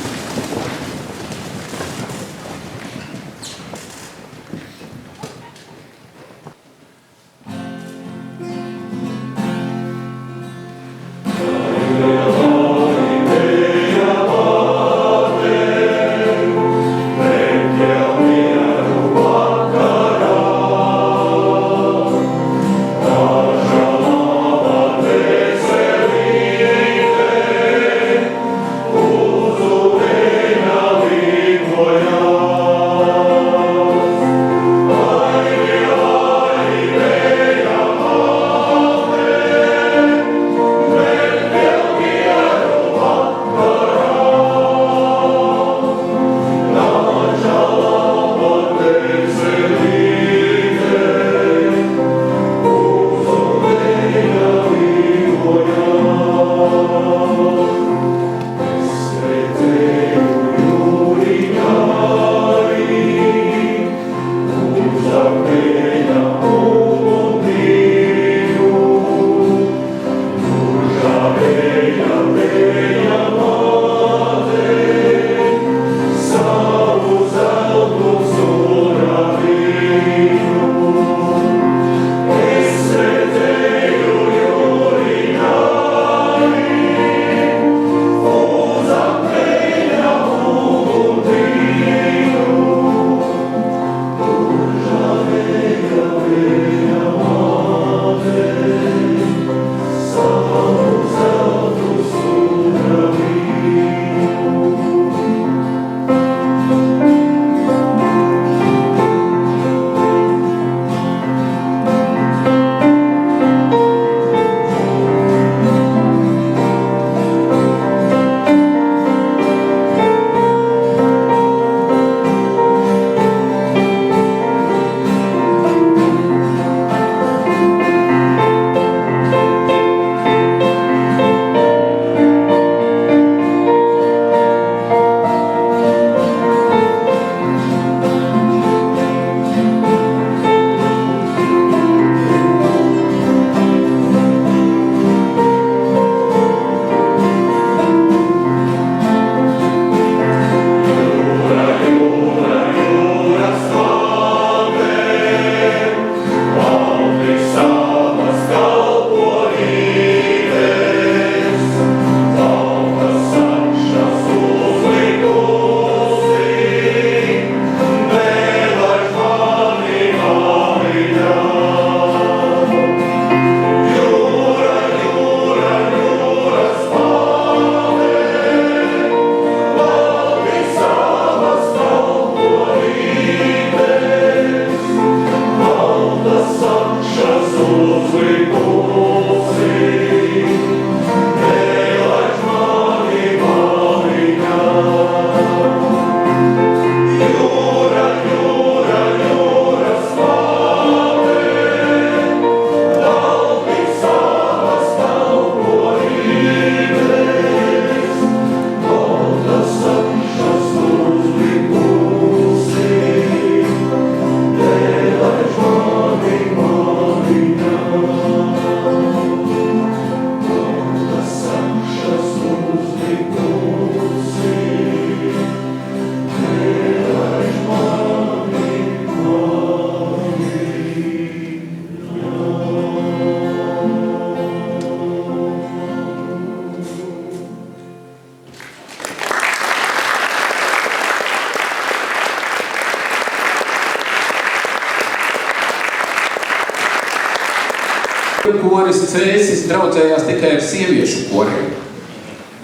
Koris Cēsis draudzējās tikai ar sieviešu koriem.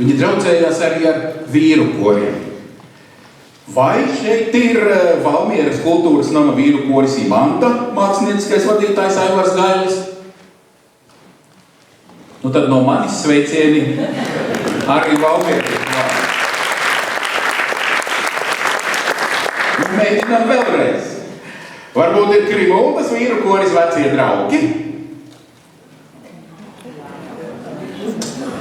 Viņi draudzējās arī ar vīru koriem. Vai šeit ir Valmieras kultūras nama vīru koris Imanta, mākslinieckais vadītājs Aivars Gailis? Nu tad no manis sveicieni arī Valmieras. Mēģinām vēlreiz. Varbūt ir Krimultas vīru koris vecie draugi?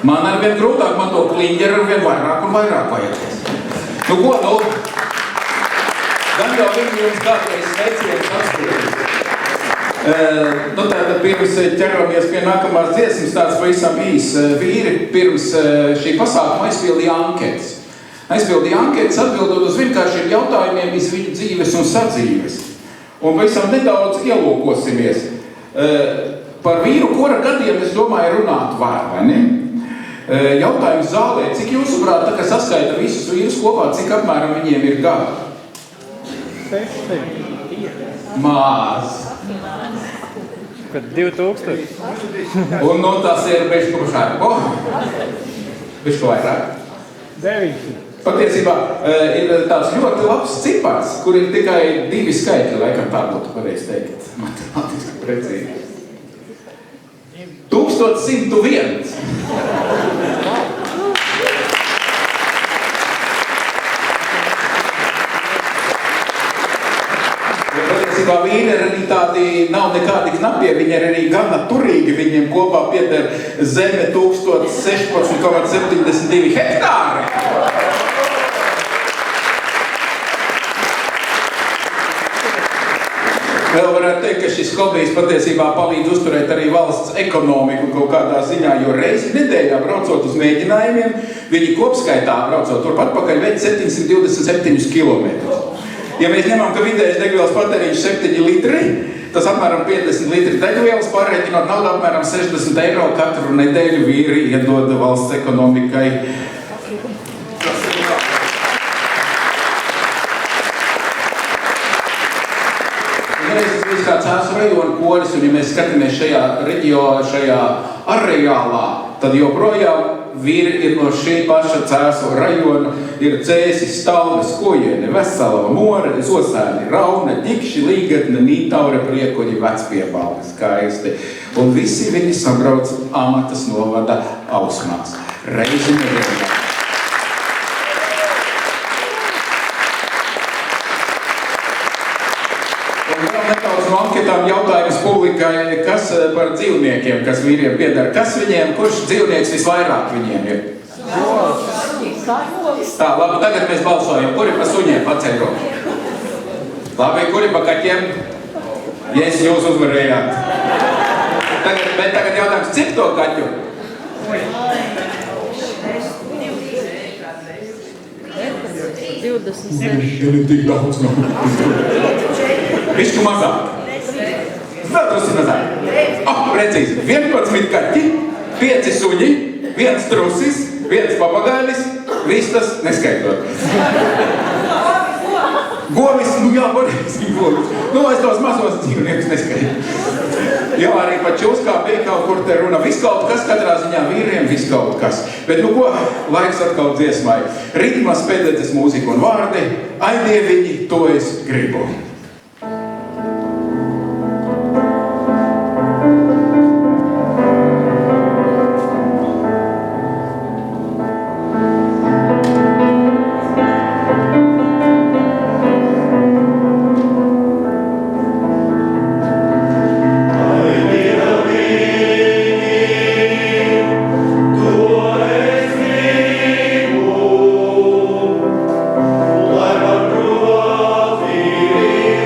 Man arvien grūtāk, man to kliņģeru arvien vairāk un vairāk vajadzēs. Nu ko, nu? Gan jau viņi jums kādreiz sveicienus atspūtīs. Nu tātad pirms ķeramies pie nākamās dziesmas, tāds pavisam īs. Vīri pirms šī pasākuma aizpildīja anketas. Aizpildīja anketas atbildot uz vienkāršiem jautājumiem iz viņu dzīves un sadzīves. Un pavisam nedaudz ielūkosimies. Par vīru kora gadiem, es domāju, runāt var, vai ne? Jautājums zālē, cik jūsuprāt, tā kā saskaita visus vīrus kopā, cik apmēram viņiem ir gadi? Maz. Kad 2000. Un no tās ir bešķušārko? Bešķu vairāk? 9. Patiesībā ir tāds ļoti labs cipars, kur ir tikai 2 skaitļi, laikam tā būtu pareizi teikt, matemātiski precīzi. 1101. Patiesībā vīri ir arī tādi, nav nekādi knapie, viņi ir arī gana turīgi, viņiem kopā pieder zeme 1016,72 hektāri. Vēl varētu teikt, ka šis hobijs patiesībā palīdz uzturēt arī valsts ekonomiku kaut kādā ziņā, jo reizi nedēļā braucot uz mēģinājumiem, viņi kopskaitā braucot turpat pakaļ veic 727 kilometrus. Ja mēs ņemam, ka vidējais degvielas patēriņš 7 litri, tas apmēram 50 litri degvielas, pārreikinot naudu apmēram 60 eiro katru nedēļu vīri iedod valsts ekonomikai. Kā Cēsu rajona koris, un ja mēs skatāmies šajā reģionā, šajā areālā, tad joprojām vīri ir no šī paša Cēsu rajona, ir Cēsis, Stalves, Kojiene, Veselava, More, Zosēni, Rauna, Ģikši, Līgatne, Nītaure, Priekuļi, Vecpiebalga, Skaisti. Un visi viņi sabrauc Amatas novada Ausmās. Reizi nedēļā. Anketām jautājums publikai, kas par dzīvniekiem, kas vīriem piedara, kas viņiem, kurš dzīvnieks visvairāk viņiem ir? Tā, labi, tagad mēs balsojam. Kuri pa suņiem paceļ roku? Labi, kuri pa kaķiem? Yes, jūs uzvarējāt. Bet tagad jautājums, cik to kaķu? 26. Tik daudz nav. Višku mazāk. Vēl trusi mazāk. Precīzi. 11 kaķi, 5 suņi, 1 trusis, 1 papagailis, vistas neskaitot. Govis, nu jā, varēsim govis. Nu, es tos mazos dzīvniekus neskaitu. Jā, arī pa Čilskā bija kaut kur te runa. Viss kaut kas, katrā ziņā vīriem, viss kaut kas. Bet nu ko, laiks atkal dziesmai. Ritmas, pēdēces, mūzika un vārdi. Ai, dieviņi, to es gribu. Lai man provīri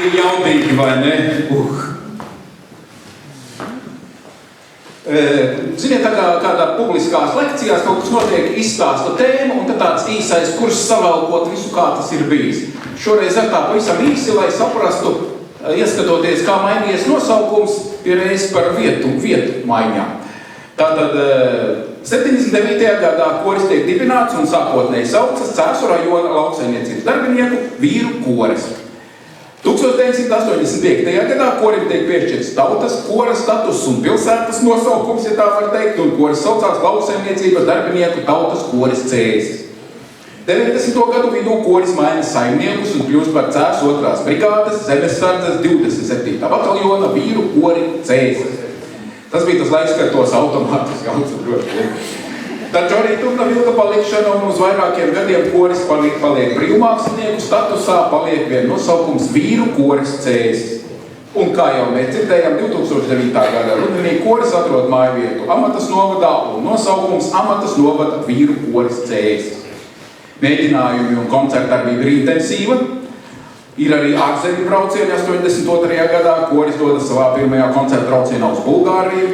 bija jaudīgi, vai ne? Ziniet, tā kā kādā publiskās lekcijās kaut kas notiek, izstāsta tēmu, un tad tāds īsais kurs savalkot visu, kā tas ir bijis. Šoreiz ar tā pavisam īsi, lai saprastu, ieskatoties, kā mainījies nosaukums, ir reiz par vietu maiņām. Tātad 79. gadā koris tiek dibināts un sākotnēji saucas Cēsu rajona lauksaimniecības darbinieku vīru koris. 1985. gadā korim tiek piešķirts tautas kora status un pilsētas nosaukums, ja tā var teikt, un koris saucās lauksaimniecības darbinieku tautas koris Cēsis. 90. gadu vidū koris maina saimniekus un kļūst par Cēsu 2. brigādes zemesardzes 27. bataljona vīru kori Cēsis. Tas bija tas laiks, kad tos automātus jauca ļoti. Taču arī turpina vilka palikšana un uz vairākiem gadiem koris paliek brīvmākslinieku statusā, paliek vien nosaukums vīru koris Cēsis. Un kā jau mēs dzirdējām, 2009. gada rudenī koris atrod mājvietu Amatas novadā un nosaukums Amatas novada vīru koris Cēsis. Mēģinājumi un koncertdarbība ir intensīva. Ir arī ārzemju braucieni 82. gadā, koris dodas savā pirmajā koncerta braucienā uz Bulgāriju.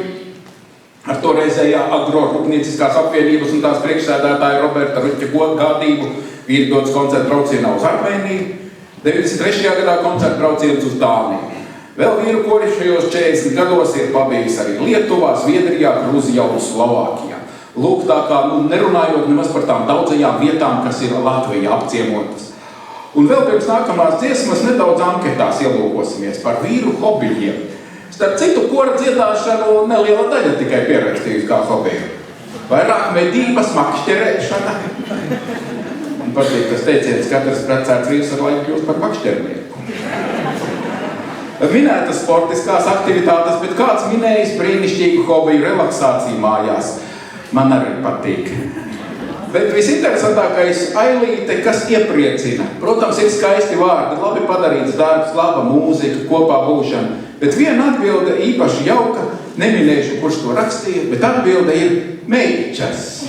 Ar toreizējā Agro-rūpnieciskās apvienības un tās priekšsēdētāja Roberta Ruķa gādību vīri dodas koncerta braucienā uz Armēniju. 93. gadā koncerta brauciens uz Dāniju. Vēl vīru koris šajos 40 gados ir pabijis arī Lietuvā, Zviedrijā, Grūzijā un Slovākijā. Lūk, tā kā nerunājot nemaz par tām daudzajām vietām, kas ir Latvijā apciemotas. Un vēl pirms nākamās dziesmas nedaudz anketās ielūkosimies par vīru hobijiem. Starp citu, kora dziedāšanu neliela daļa tikai pierakstījusi kā hobiju. Vairāk medības, makšķerēšana. Un patīk tas teiciens, katrs precēts vīrs ar laiku kļūst par makšķernieku. Minētas sportiskās aktivitātes, bet kāds minējis brīnišķīgu hobiju relaksāciju mājās. Man arī patīk. Bet visinteresantākais ailīte, kas iepriecina. Protams, ir skaisti vārdi, labi padarīts darbs, laba mūzika, kopā būšana. Bet viena atbilde īpaši jauka, neminēšu, kurš to rakstīja, bet atbilde ir meičas.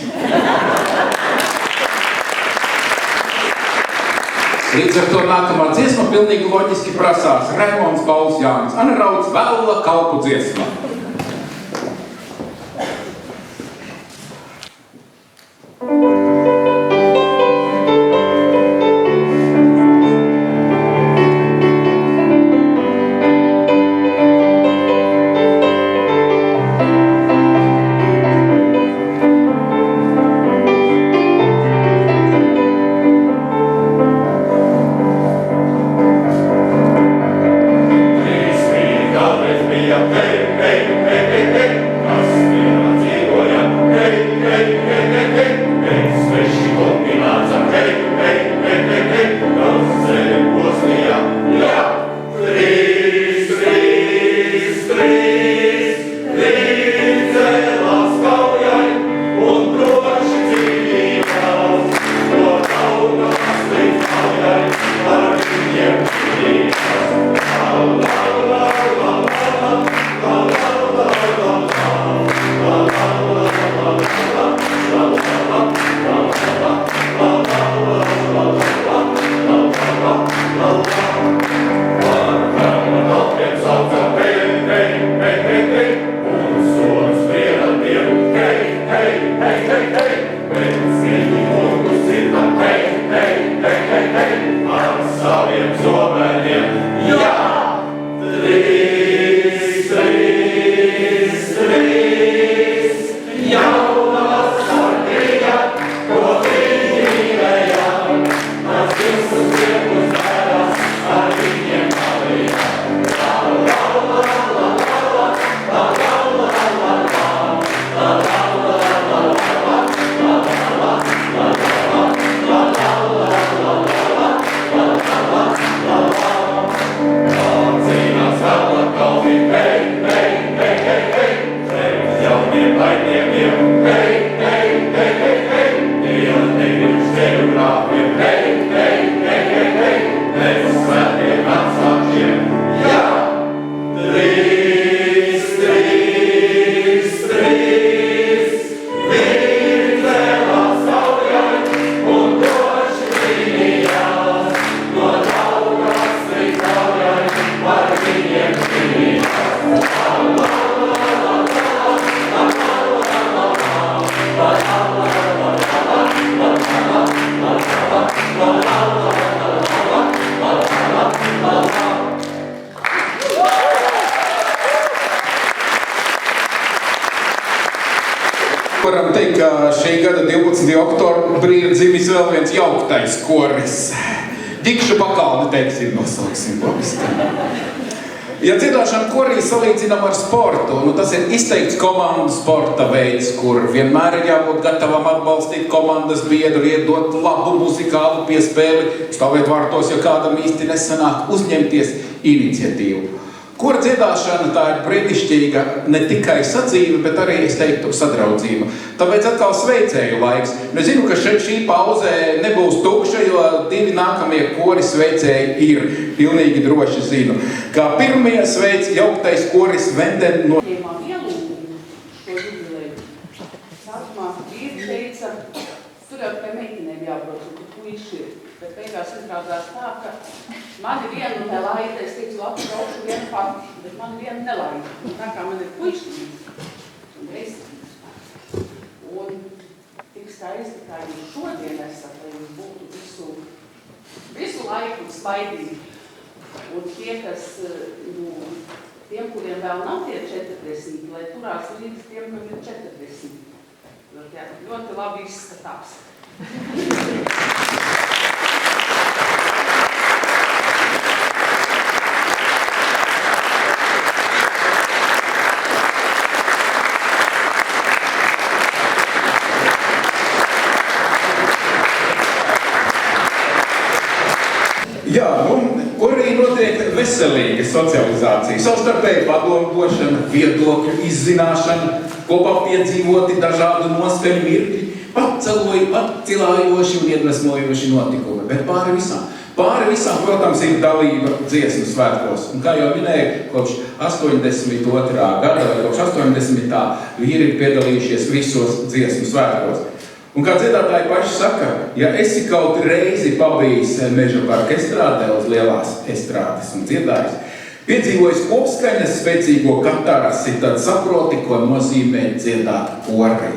Līdz ar to nākamā dziesma pilnīgi loģiski prasās Raimonds Pauls Jānis. Anarauds Vēlla kalpu dziesma. oktobrī ir dzimis vēl viens jauktais koris. Dikšu pakalni, teiksim, nosauksim. Ja dziedāšana korī salīdzinām ar sportu, tas ir izteikts komandu sporta veids, kur vienmēr ir jābūt gatavam atbalstīt komandas biedru, iedot labu muzikālu piespēli, stāvēt vārtos, ja kādam īsti nesanāk, uzņemties iniciatīvu. Kora dziedāšana tā ir brīnišķīga ne tikai sadzīve, bet arī, es teiktu, sadraudzība. Tāpēc atkal sveicēju laiks. Es zinu, ka šī pauzē nebūs tukša, jo 2 nākamie kori sveicēji ir. Pilnīgi droši zinu. Kā pirmie sveic jauktais koris Venden no... Ielūgumu šo jubileju. Sākumā vīri teica, tur jau tikai meitenēm jābrauc, un tur puiši ir. Bet beigās izrādās tā, ka mani vienu nelaida, es teicu, labi, braukšu vienu pati, bet mani vienu nelaida. Un tā kā man ir puišķīgs, un es un tik skaisti, kā jūs šodien esat, lai jūs būtu visu laiku smaidīgi. Un tie, kas, tiem, kuriem vēl nav tie 40, lai turās līdz tiem, kam ir 40. Ļoti labi izskatās. Jā, korī notiek veselīga socializācija, savstarpēja padomdošana, viedokļu izzināšana, kopā piedzīvoti dažādu noskaņu mirkļi, atcilājoši un iedvesmojoši notikumi, bet pāri visām, protams, ir dalība dziesmu svētkos. Un kā jau minēju, kopš 82. gada vai kopš 80. vīri ir piedalījušies visos dziesmu svētkos. Un kā dziedātāji paši saka, ja esi kaut reizi pabijis Meža parka estrādē uz lielās estrādes un dziedājis, piedzīvojis kopskaņas spēcīgo katarasi, tad saproti, ko nozīmē dziedāt korī.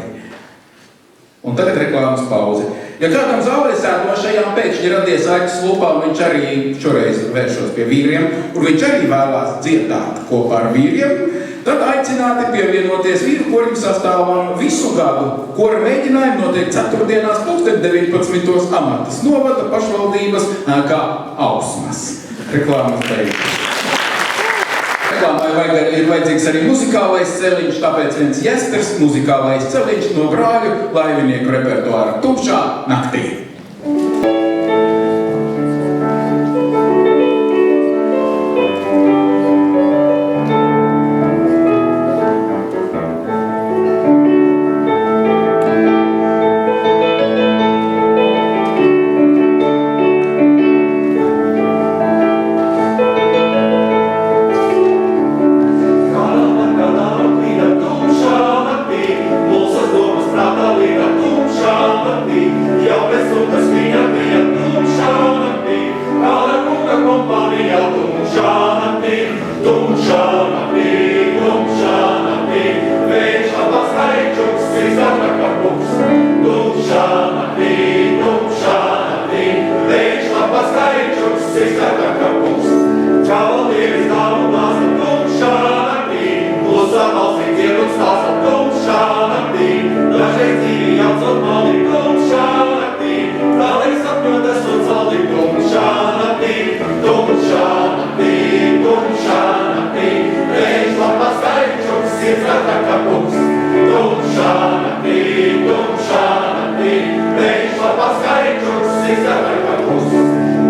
Un tagad reklāmas pauze. Ja kādam zālē sēdošajām pēkšņi radies aitas lūpām, viņš arī šoreiz vēršos pie vīriem, un viņš arī vēlās dziedāt kopā ar vīriem, tad aicināti pievienoties vīru korim sastāvam visu gadu. Kora mēģinājumi notiek ceturtdienās 19. Amatas novada pašvaldības kā Ausmas. Reklāmas beigās. Reklāmai ir vajadzīgs arī muzikālais celiņš, tāpēc viens jesters muzikālais celiņš no brāļu laivinieku repertuāra Tumšā naktī.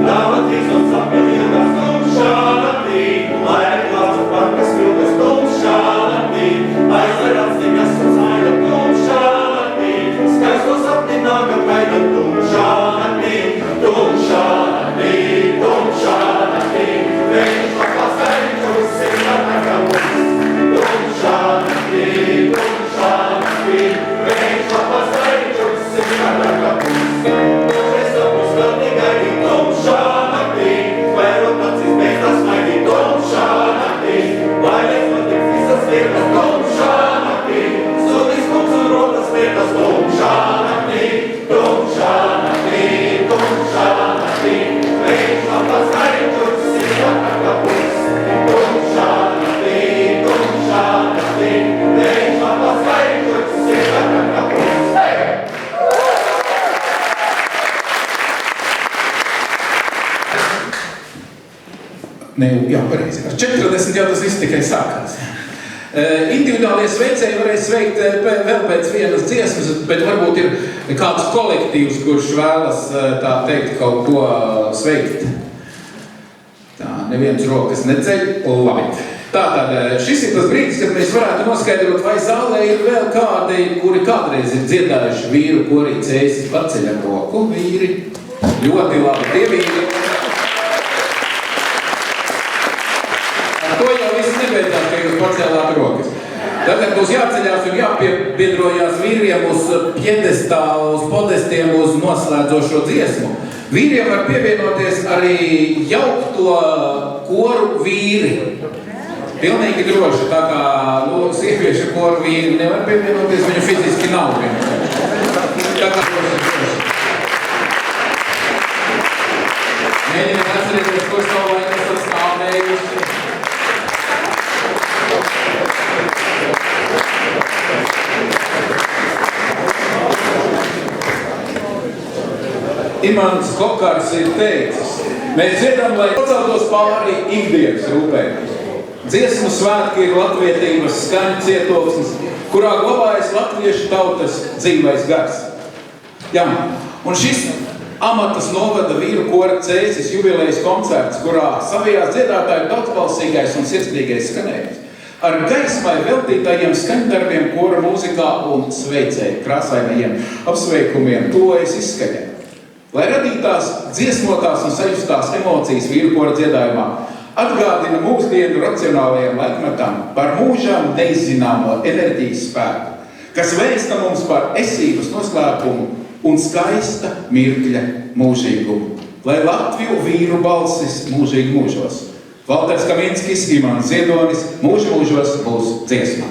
Nav attīstot sapņu ilgā Ne, jā, pareizi. Ar 40 jau tas viss tikai sākās. Individuālie sveicēji varēs sveikt vēl pēc vienas dziesmas, bet varbūt ir kāds kolektīvs, kurš vēlas, tā teikt, kaut ko sveikt. Tā, neviens rokas neceļ. Labi. Tātad, šis ir tas brīdis, kad mēs varētu noskaidrot, vai zālē ir vēl kādi, kuri kādreiz ir dziedājuši vīru korī Cēsis. Paceļam roku, vīri. Ļoti labi, tie vīri. To jau viss nebeidzās, ka jūs pacēlāt rokas. Tagad būs jāceļās un jāpiebiedrojās vīriem uz pjedestālu, uz podestiem, uz noslēdzošo dziesmu. Vīriem var pievienoties arī jaukto koru vīri. Pilnīgi droši, tā kā sieviešu koru vīri nevar pievienoties, viņu fiziski nav vienkārši. Tā kā droši. Mēģiniet atcerēties, ko savu laiku esat stāvējuši. Imants Kokars ir teicis, mēs dziedam, lai paceltos pāri ikdienas rūpēm. Dziesmu svētki ir latvietības skaņu cietoksnis, kurā glabājas latviešu tautas dzīvais gars. Jā, un šis amatas novada vīru kora Cēsis jubilejas koncerts, kurā savijās dziedātāju daudzbalsīgais un sirsnīgais skanējums. Ar gaismai veltītajiem skaņdarbiem kora mūzikā un sveicēju krāsainajiem apsveikumiem tuvojas izskaņai. Lai radītās, dziesmotās un sajustās emocijas vīru kora dziedājumā atgādina mūsdienu racionālajiem laikmetam par mūžām neizzināmo enerģijas spēku, kas vēsta mums par esības noslēpumu un skaista mirkļa mūžīgumu. Lai Latviju vīru balsis mūžīgi mūžos. Valters Kaminskis, Imants Ziedonis, mūžu mūžos būs dziesmā.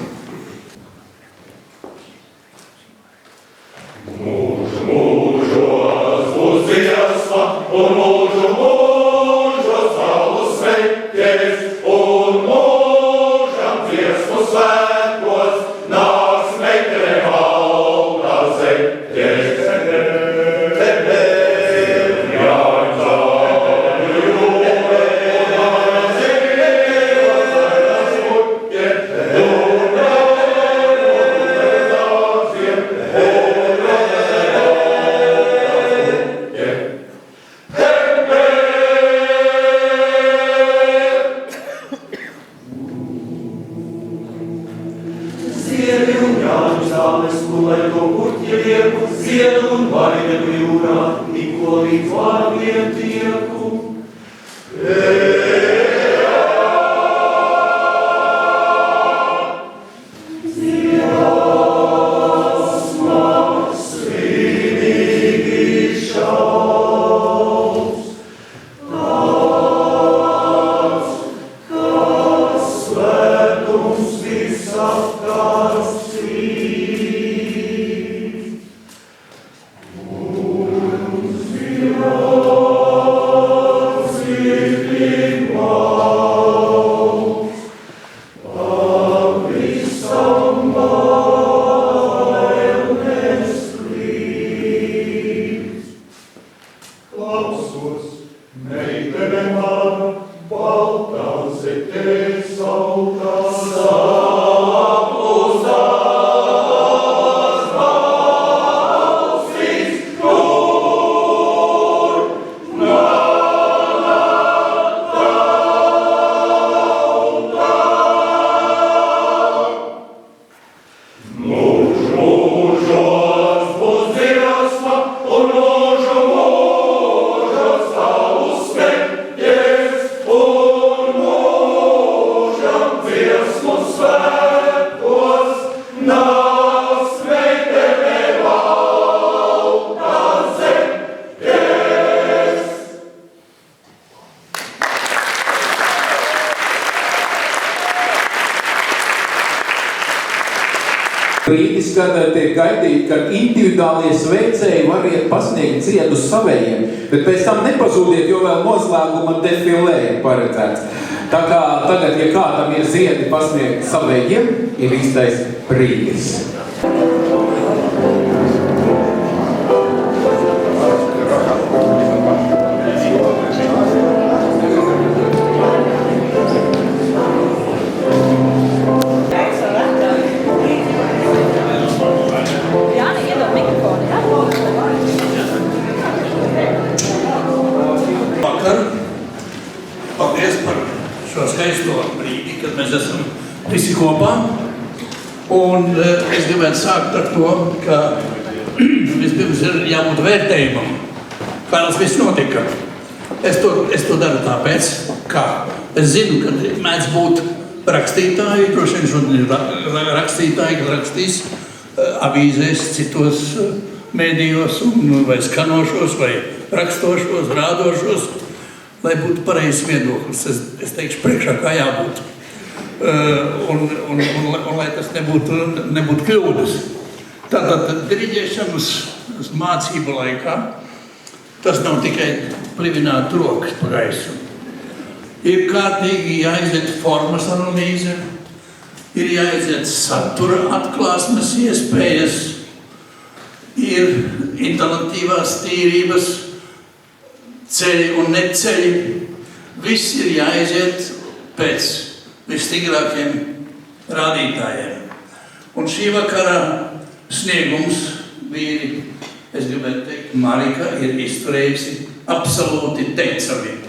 Mūžu mūžos būs dziesma un mūžu mūžos salu sveikties un mūžam dziesmu svētkos nāks meitene valdā zeķties. Brīdis, kad tiek gaidīti, kad individuālie sveicēji variet pasniegt cietu savējiem, bet pēc tam nepazūdiet, jo vēl noslēguma defilē ir paredzēts. Tā kā tagad, ja kādam ir ziedi pasniegt savējiem, ir īstais brīdis. šo skaisto brīdi, kad mēs esam visi kopā. Un es gribētu sākt ar to, ka vispirms ir jābūt vērtējumam, kā tas viss notika. Es to daru tāpēc, ka es zinu, ka mēdz būt rakstītāji, droši vien šodien rakstītāji, kas rakstīs avīzēs, citos mēdījos, vai skanošos, vai rakstošos, rādošos, lai būtu pareizs viedoklis. Es teikšu priekšā, kā jābūt. Un lai tas nebūtu kļūdas. Tātad diriģēšanas mācību laikā tas nav tikai plivināt rokas pa gaisu. Ir kārtīgi jāiziet formas analīze, ir jāiziet satura atklāsmes iespējas, ir intelektīvās tīrības ceļi un neceļi. Viss ir jāiziet pēc visstingrākiem rādītājiem. Un šī vakara sniegums vīri, es gribētu teikt, Marika ir izturējusi absolūti teicami.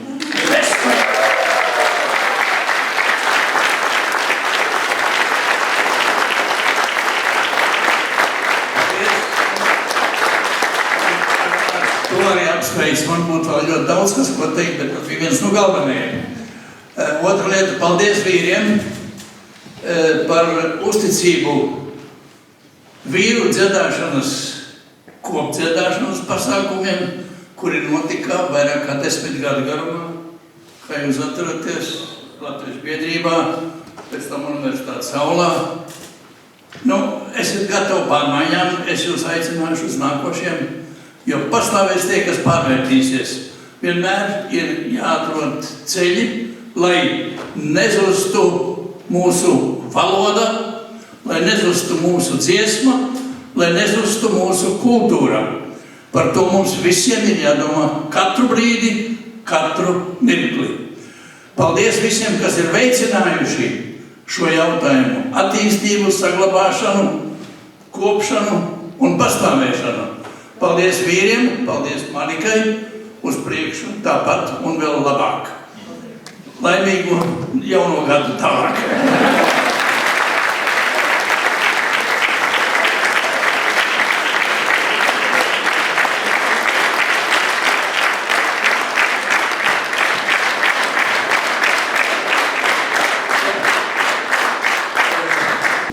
To arī apsveic. Man būtu vēl ļoti daudz, kas ko teikt, bet tas bija viens no galvenajiem. Otra lieta, paldies vīriem par uzticību vīru dziedāšanas, kopdziedāšanas pasākumiem, kuri notika vairāk kā 10 gadu garumā, kā jūs atceraties Latvijas biedrībā, pēc tam Universitātes aulā. Esiet gatavi pārmaiņām, es jūs aicināšu uz nākošiem, jo pastāvēs tie, kas pārvērtīsies. Vienmēr ir jāatrod ceļi, lai nezustu mūsu valoda, lai nezustu mūsu dziesma, lai nezustu mūsu kultūra. Par to mums visiem ir jādomā katru brīdi, katru mirkli. Paldies visiem, kas ir veicinājuši šo jautājumu attīstību, saglabāšanu, kopšanu un pastāvēšanu. Paldies vīriem, paldies Marikai, uz priekšu tāpat un vēl labāk. Laimīgu jauno gadu tālāk.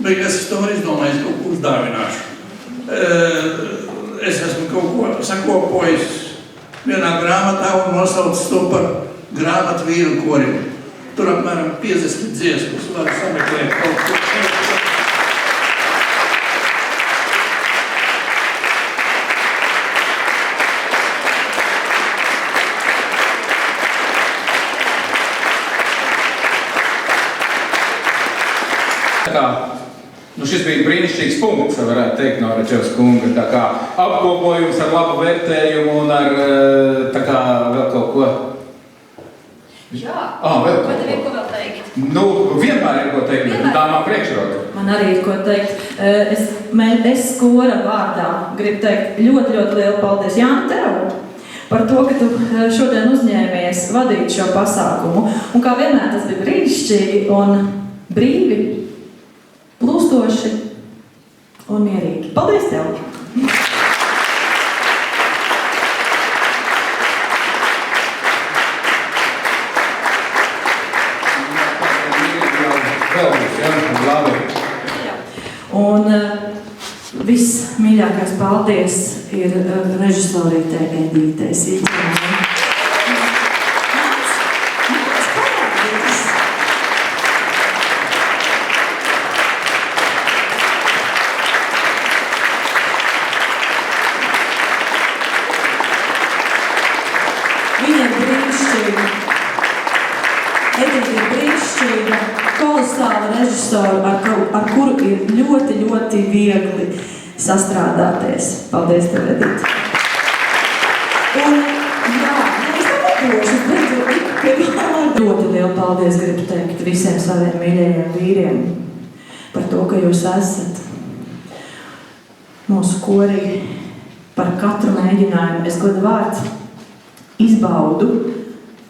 Beigās es tomēr izdomāju, kaut ko uzdāvināšu. Es esmu kaut ko sakopojis vienā grāmatā un nosaucis to par grāmatu vīru korim. Tur apmēram 50 dziesmas, var sameklēt kaut ko. Šis bija brīnišķīgs punkts, varētu teikt, no Račevas kunga. Tā kā apkopojums ar labu vērtējumu un ar tā kā vēl kaut ko. Jā, vēl vai tev ir ko vēl teikt? Vienmēr ir ko teikt, bet dāmām priekšroka. Man arī ir ko teikt. Es kora vārdā gribu teikt ļoti lielu paldies Jāni tev par to, ka tu šodien uzņēmies vadīt šo pasākumu. Un kā vienmēr tas bija brīnišķīgi un brīvi, plūstoši un mierīgi. Paldies tev! Un vismīļākais paldies ir režisorītei Edītei Sīķenai. Ar kuru ir ļoti viegli sastrādāties. Paldies tev, Edita. Un, jā, es tam nedošu, bet ļoti lielu paldies gribu teikt visiem saviem mīļajiem vīriem par to, ka jūs esat mūsu korī par katru mēģinājumu. Es godu vārds izbaudu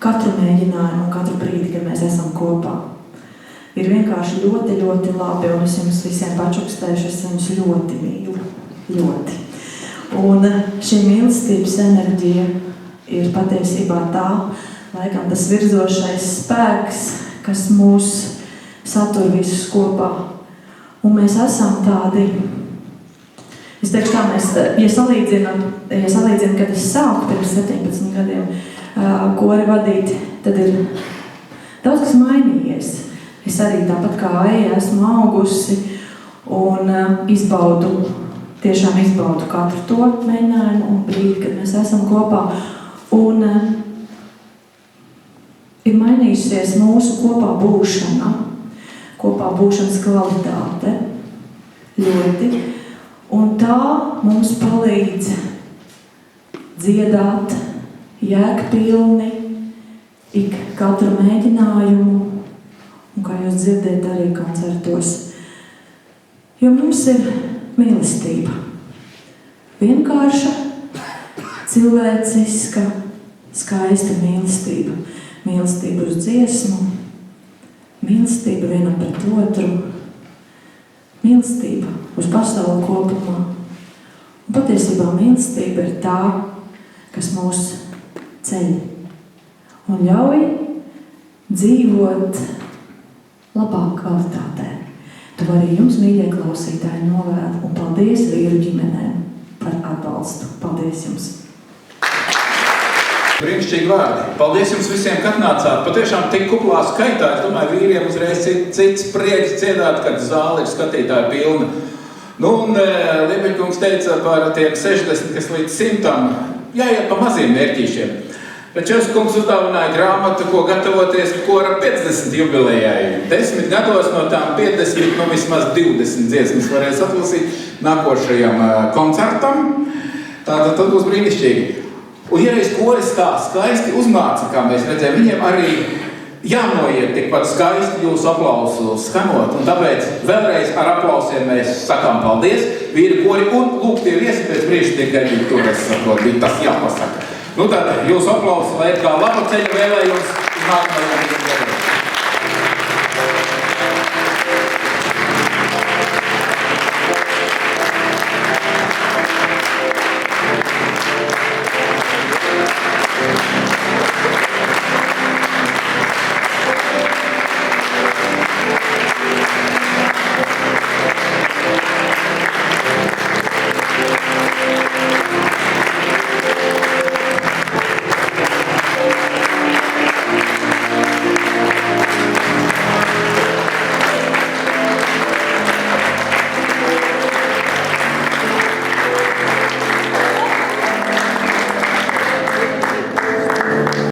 katru mēģinājumu un katru brīdi, kad mēs esam kopā. kopā. Ir vienkārši ļoti, ļoti labi, un es jums visiem pačukstēšu, es jums ļoti mīlu. Ļoti. Un šī mīlestības enerģija ir patiesībā tā, laikam tas virzošais spēks, kas mūs satur visus kopā. Un mēs esam tādi, es teikšu tā, mēs, ja salīdzinam, kad es sāku pirms 17 gadiem kori vadīt, tad ir daudz kas mainījies. Es arī tāpat kā Eja esmu augusi un tiešām izbaudu katru to mēģinājumu un brīdi, kad mēs esam kopā. Un ir mainījusies mūsu kopā būšanas kvalitāte ļoti. Un tā mums palīdz dziedāt jēgpilni ik katru mēģinājumu, un kā jūs dzirdēt arī koncertos. Jo mums ir mīlestība. Vienkārša, cilvēciska, skaista mīlestība. Mīlestība uz dziesmu, mīlestība vienam pret otru, mīlestība uz pasauli kopumā. Un patiesībā mīlestība ir tā, kas mūs ceļ un ļauj dzīvot labāk kvalitātē. To arī jums, mīļie klausītāji, novēlu. Un paldies vīru ģimenēm par atbalstu. Paldies jums! Brīnišķīgi vārdi. Paldies jums visiem, ka atnācāt. Patiešām tik kuplā skaitā. Es domāju, vīriem uzreiz cits prieks dziedāt, kad zāle ir skatītāja pilna. Nu, un Liebeļkungs teica par tiem 60, kas līdz 100, jāiet pa maziem mērķīšiem. Čevskungs uzdāvināja grāmatu, ko gatavoties kora 50 jubilejai. 10 gados no tām 50, nu vismaz 20 dziesmas varēs atlasīt nākošajam koncertam. Tātad tad būs brīnišķīgi. Un ja reiz koris tā skaisti uzmāca, kā mēs redzējām, viņiem arī jānoiet tikpat skaisti jūsu aplausu skanot. Un tāpēc vēlreiz ar aplausiem mēs sakām paldies vīru kori un lūk tie viesi pēc brīža tikai tur, es saprotu, bija tas jāpasaka. Nu tad jūsu aplausi, lai kā laba ceļa vēlējums uz nākamajām gadiem.